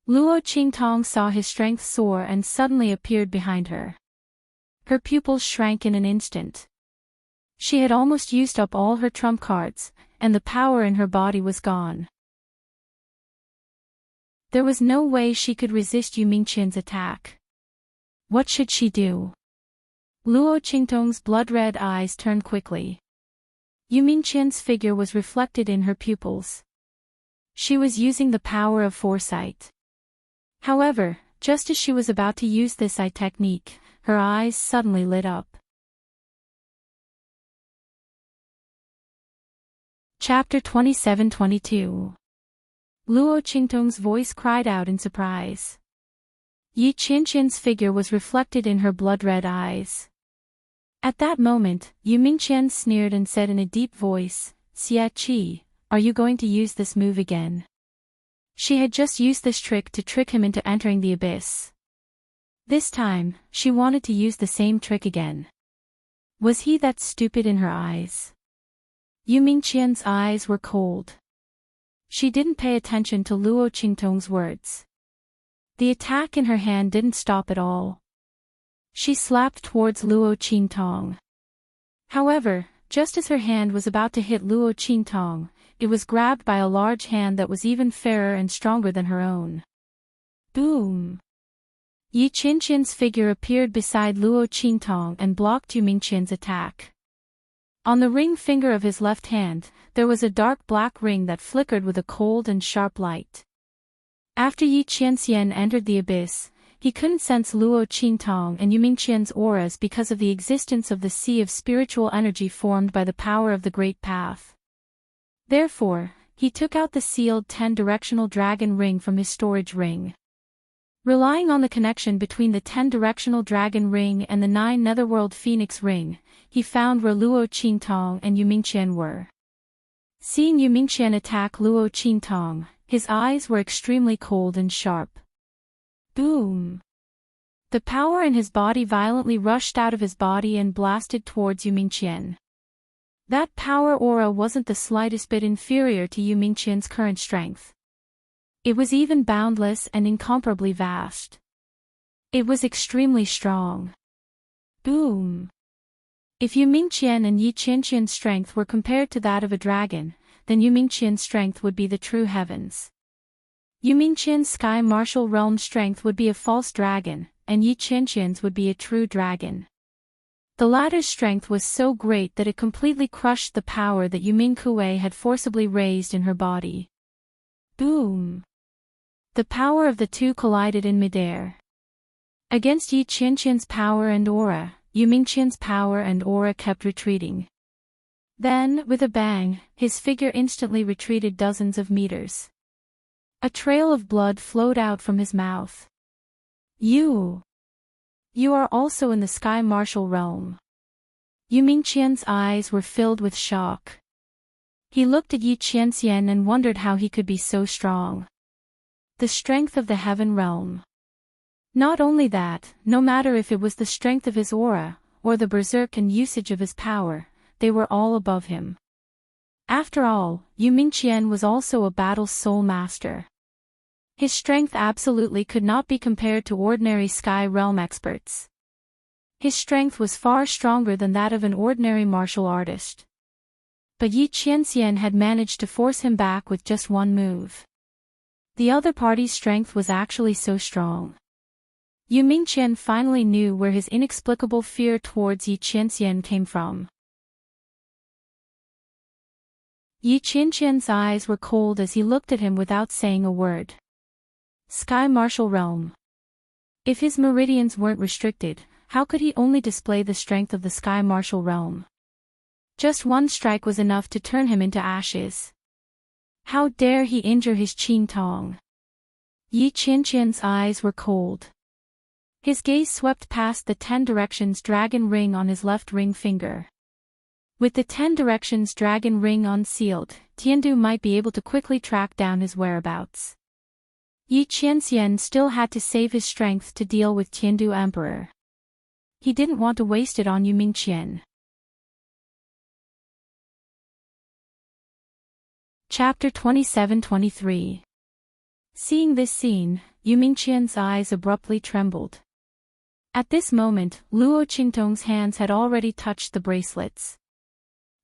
Luo Qingtong saw his strength soar and suddenly appeared behind her. Her pupils shrank in an instant. She had almost used up all her trump cards, and the power in her body was gone. There was no way she could resist Yu Mingqian's attack. What should she do? Luo Qingtong's blood-red eyes turned quickly. Yu Mingqian's figure was reflected in her pupils. She was using the power of foresight. However, just as she was about to use this eye technique, her eyes suddenly lit up. Chapter 27-22. Luo Qingtong's voice cried out in surprise. Yi Qianqian's figure was reflected in her blood-red eyes. At that moment, Yu Mingqian sneered and said in a deep voice, "Xie Qi, are you going to use this move again?" She had just used this trick to trick him into entering the abyss. This time, she wanted to use the same trick again. Was he that stupid in her eyes? Yu Mingqian's eyes were cold. She didn't pay attention to Luo Qingtong's words. The attack in her hand didn't stop at all. She slapped towards Luo Qingtong. However, just as her hand was about to hit Luo Qingtong, it was grabbed by a large hand that was even fairer and stronger than her own. Boom! Yi Qianqian's figure appeared beside Luo Qingtong and blocked Yu Mingqian's attack. On the ring finger of his left hand, there was a dark black ring that flickered with a cold and sharp light. After Yi Qianxian entered the abyss, he couldn't sense Luo Qingtong and Yu Mingqian's auras because of the existence of the sea of spiritual energy formed by the power of the Great Path. Therefore, he took out the sealed 10-directional dragon ring from his storage ring. Relying on the connection between the 10-directional dragon ring and the 9 netherworld phoenix ring, he found where Luo Qingtong and Yu Mingqian were. Seeing Yu Mingqian attack Luo Qingtong, his eyes were extremely cold and sharp. Boom! The power in his body violently rushed out of his body and blasted towards Yu Mingqian. That power aura wasn't the slightest bit inferior to Yu Mingqian's current strength. It was even boundless and incomparably vast. It was extremely strong. Boom! If Yu Mingqian and Yi Qianqian's strength were compared to that of a dragon, then Yu Mingqian's strength would be the true heavens. Yu Mingqian's sky martial realm strength would be a false dragon, and Yi Qianqian's would be a true dragon. The latter's strength was so great that it completely crushed the power that Yu Mingkue had forcibly raised in her body. Boom! The power of the two collided in midair. Against Yi Qianqian's power and aura, Yu Mingqian's power and aura kept retreating. Then, with a bang, his figure instantly retreated dozens of meters. A trail of blood flowed out from his mouth. You are also in the sky martial realm. Yu Mingqian's eyes were filled with shock. He looked at Yi Qianxian and wondered how he could be so strong. The strength of the heaven realm. Not only that, no matter if it was the strength of his aura, or the berserk and usage of his power, they were all above him. After all, Yu Mingqian was also a battle soul master. His strength absolutely could not be compared to ordinary sky realm experts. His strength was far stronger than that of an ordinary martial artist. But Yi Qianxian had managed to force him back with just one move. The other party's strength was actually so strong. Yu Mingqian finally knew where his inexplicable fear towards Yi Qianxian came from. Yi Qianqian's eyes were cold as he looked at him without saying a word. Sky martial realm. If his meridians weren't restricted, how could he only display the strength of the sky martial realm? Just one strike was enough to turn him into ashes. How dare he injure his Qing Tong? Yi Qianqian's eyes were cold. His gaze swept past the 10 directions dragon ring on his left ring finger. With the 10 directions dragon ring unsealed, Tiandu might be able to quickly track down his whereabouts. Yi Qianxian still had to save his strength to deal with Tiandu Emperor. He didn't want to waste it on Yu Mingqian. Chapter 27-23. Seeing this scene, Yu Mingqian's eyes abruptly trembled. At this moment, Luo Qingtong's hands had already touched the bracelets.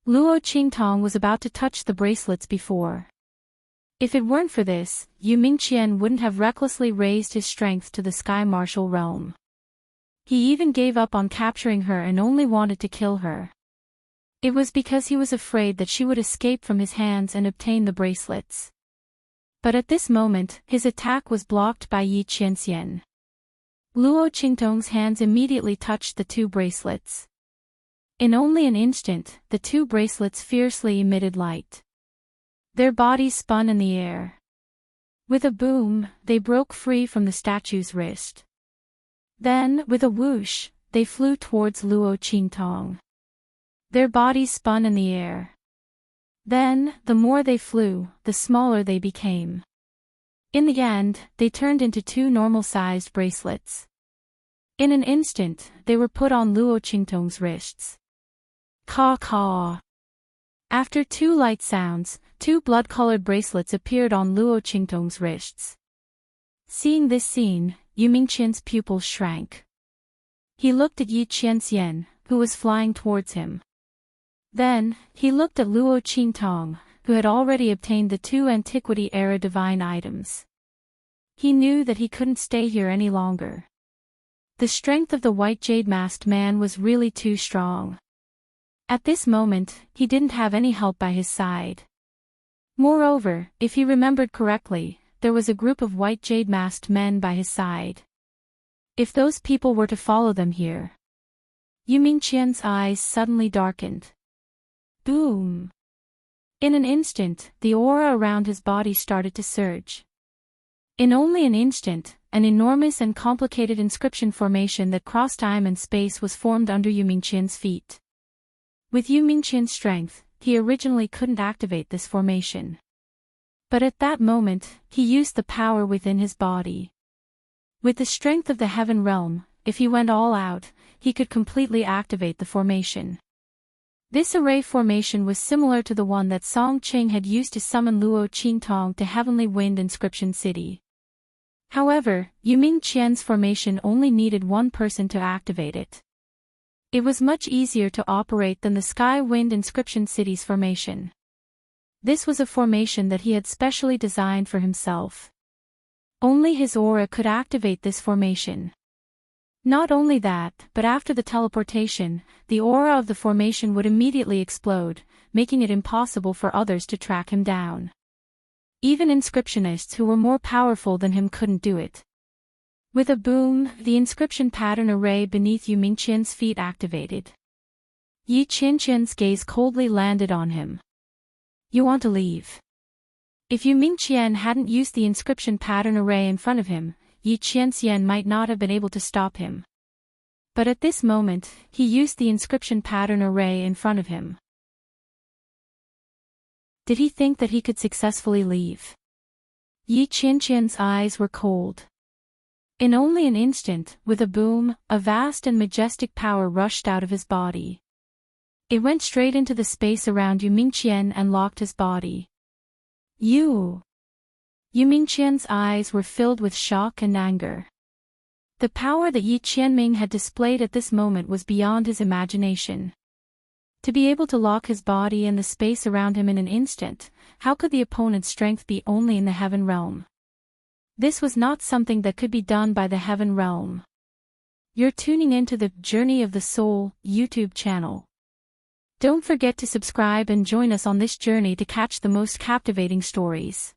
Luo Qingtong was about to touch the bracelets before. If it weren't for this, Yu Mingqian wouldn't have recklessly raised his strength to the sky martial realm. He even gave up on capturing her and only wanted to kill her. It was because he was afraid that she would escape from his hands and obtain the bracelets. But at this moment, his attack was blocked by Yi Qianxian. Luo Qingtong's hands immediately touched the 2 bracelets. In only an instant, the 2 bracelets fiercely emitted light. Their bodies spun in the air. With a boom, they broke free from the statue's wrist. Then, with a whoosh, they flew towards Luo Qingtong. Their bodies spun in the air. Then, the more they flew, the smaller they became. In the end, they turned into 2 normal-sized bracelets. In an instant, they were put on Luo Qingtong's wrists. Caw-caw. After 2 light sounds, 2 blood-colored bracelets appeared on Luo Qingtong's wrists. Seeing this scene, Yu Mingqian's pupils shrank. He looked at Yi Qianxian, who was flying towards him. Then, he looked at Luo Qingtong, who had already obtained the 2 antiquity-era divine items. He knew that he couldn't stay here any longer. The strength of the white jade-masked man was really too strong. At this moment, he didn't have any help by his side. Moreover, if he remembered correctly, there was a group of white jade-masked men by his side. If those people were to follow them here. Yu Mingqian's eyes suddenly darkened. Boom! In an instant, the aura around his body started to surge. In only an instant, an enormous and complicated inscription formation that crossed time and space was formed under Yu Mingqian's feet. With Yu Mingqian's strength, he originally couldn't activate this formation. But at that moment, he used the power within his body. With the strength of the heaven realm, if he went all out, he could completely activate the formation. This array formation was similar to the one that Song Qing had used to summon Luo Qingtong to Heavenly Wind Inscription City. However, Yu Mingqian's formation only needed one person to activate it. It was much easier to operate than the Sky Wind Inscription City's formation. This was a formation that he had specially designed for himself. Only his aura could activate this formation. Not only that, but after the teleportation, the aura of the formation would immediately explode, making it impossible for others to track him down. Even inscriptionists who were more powerful than him couldn't do it. With a boom, the inscription pattern array beneath Yu Mingqian's feet activated. Yi Qianqian's gaze coldly landed on him. You want to leave? If Yu Mingqian hadn't used the inscription pattern array in front of him, Yi Qianxian might not have been able to stop him. But at this moment, he used the inscription pattern array in front of him. Did he think that he could successfully leave? Yi Qianqian's eyes were cold. In only an instant, with a boom, a vast and majestic power rushed out of his body. It went straight into the space around Yu Mingqian and locked his body. Yu Mingqian's eyes were filled with shock and anger. The power that Yi Qianming had displayed at this moment was beyond his imagination. To be able to lock his body and the space around him in an instant, how could the opponent's strength be only in the heaven realm? This was not something that could be done by the heaven realm. You're tuning into the Journey of the Soul YouTube channel. Don't forget to subscribe and join us on this journey to catch the most captivating stories.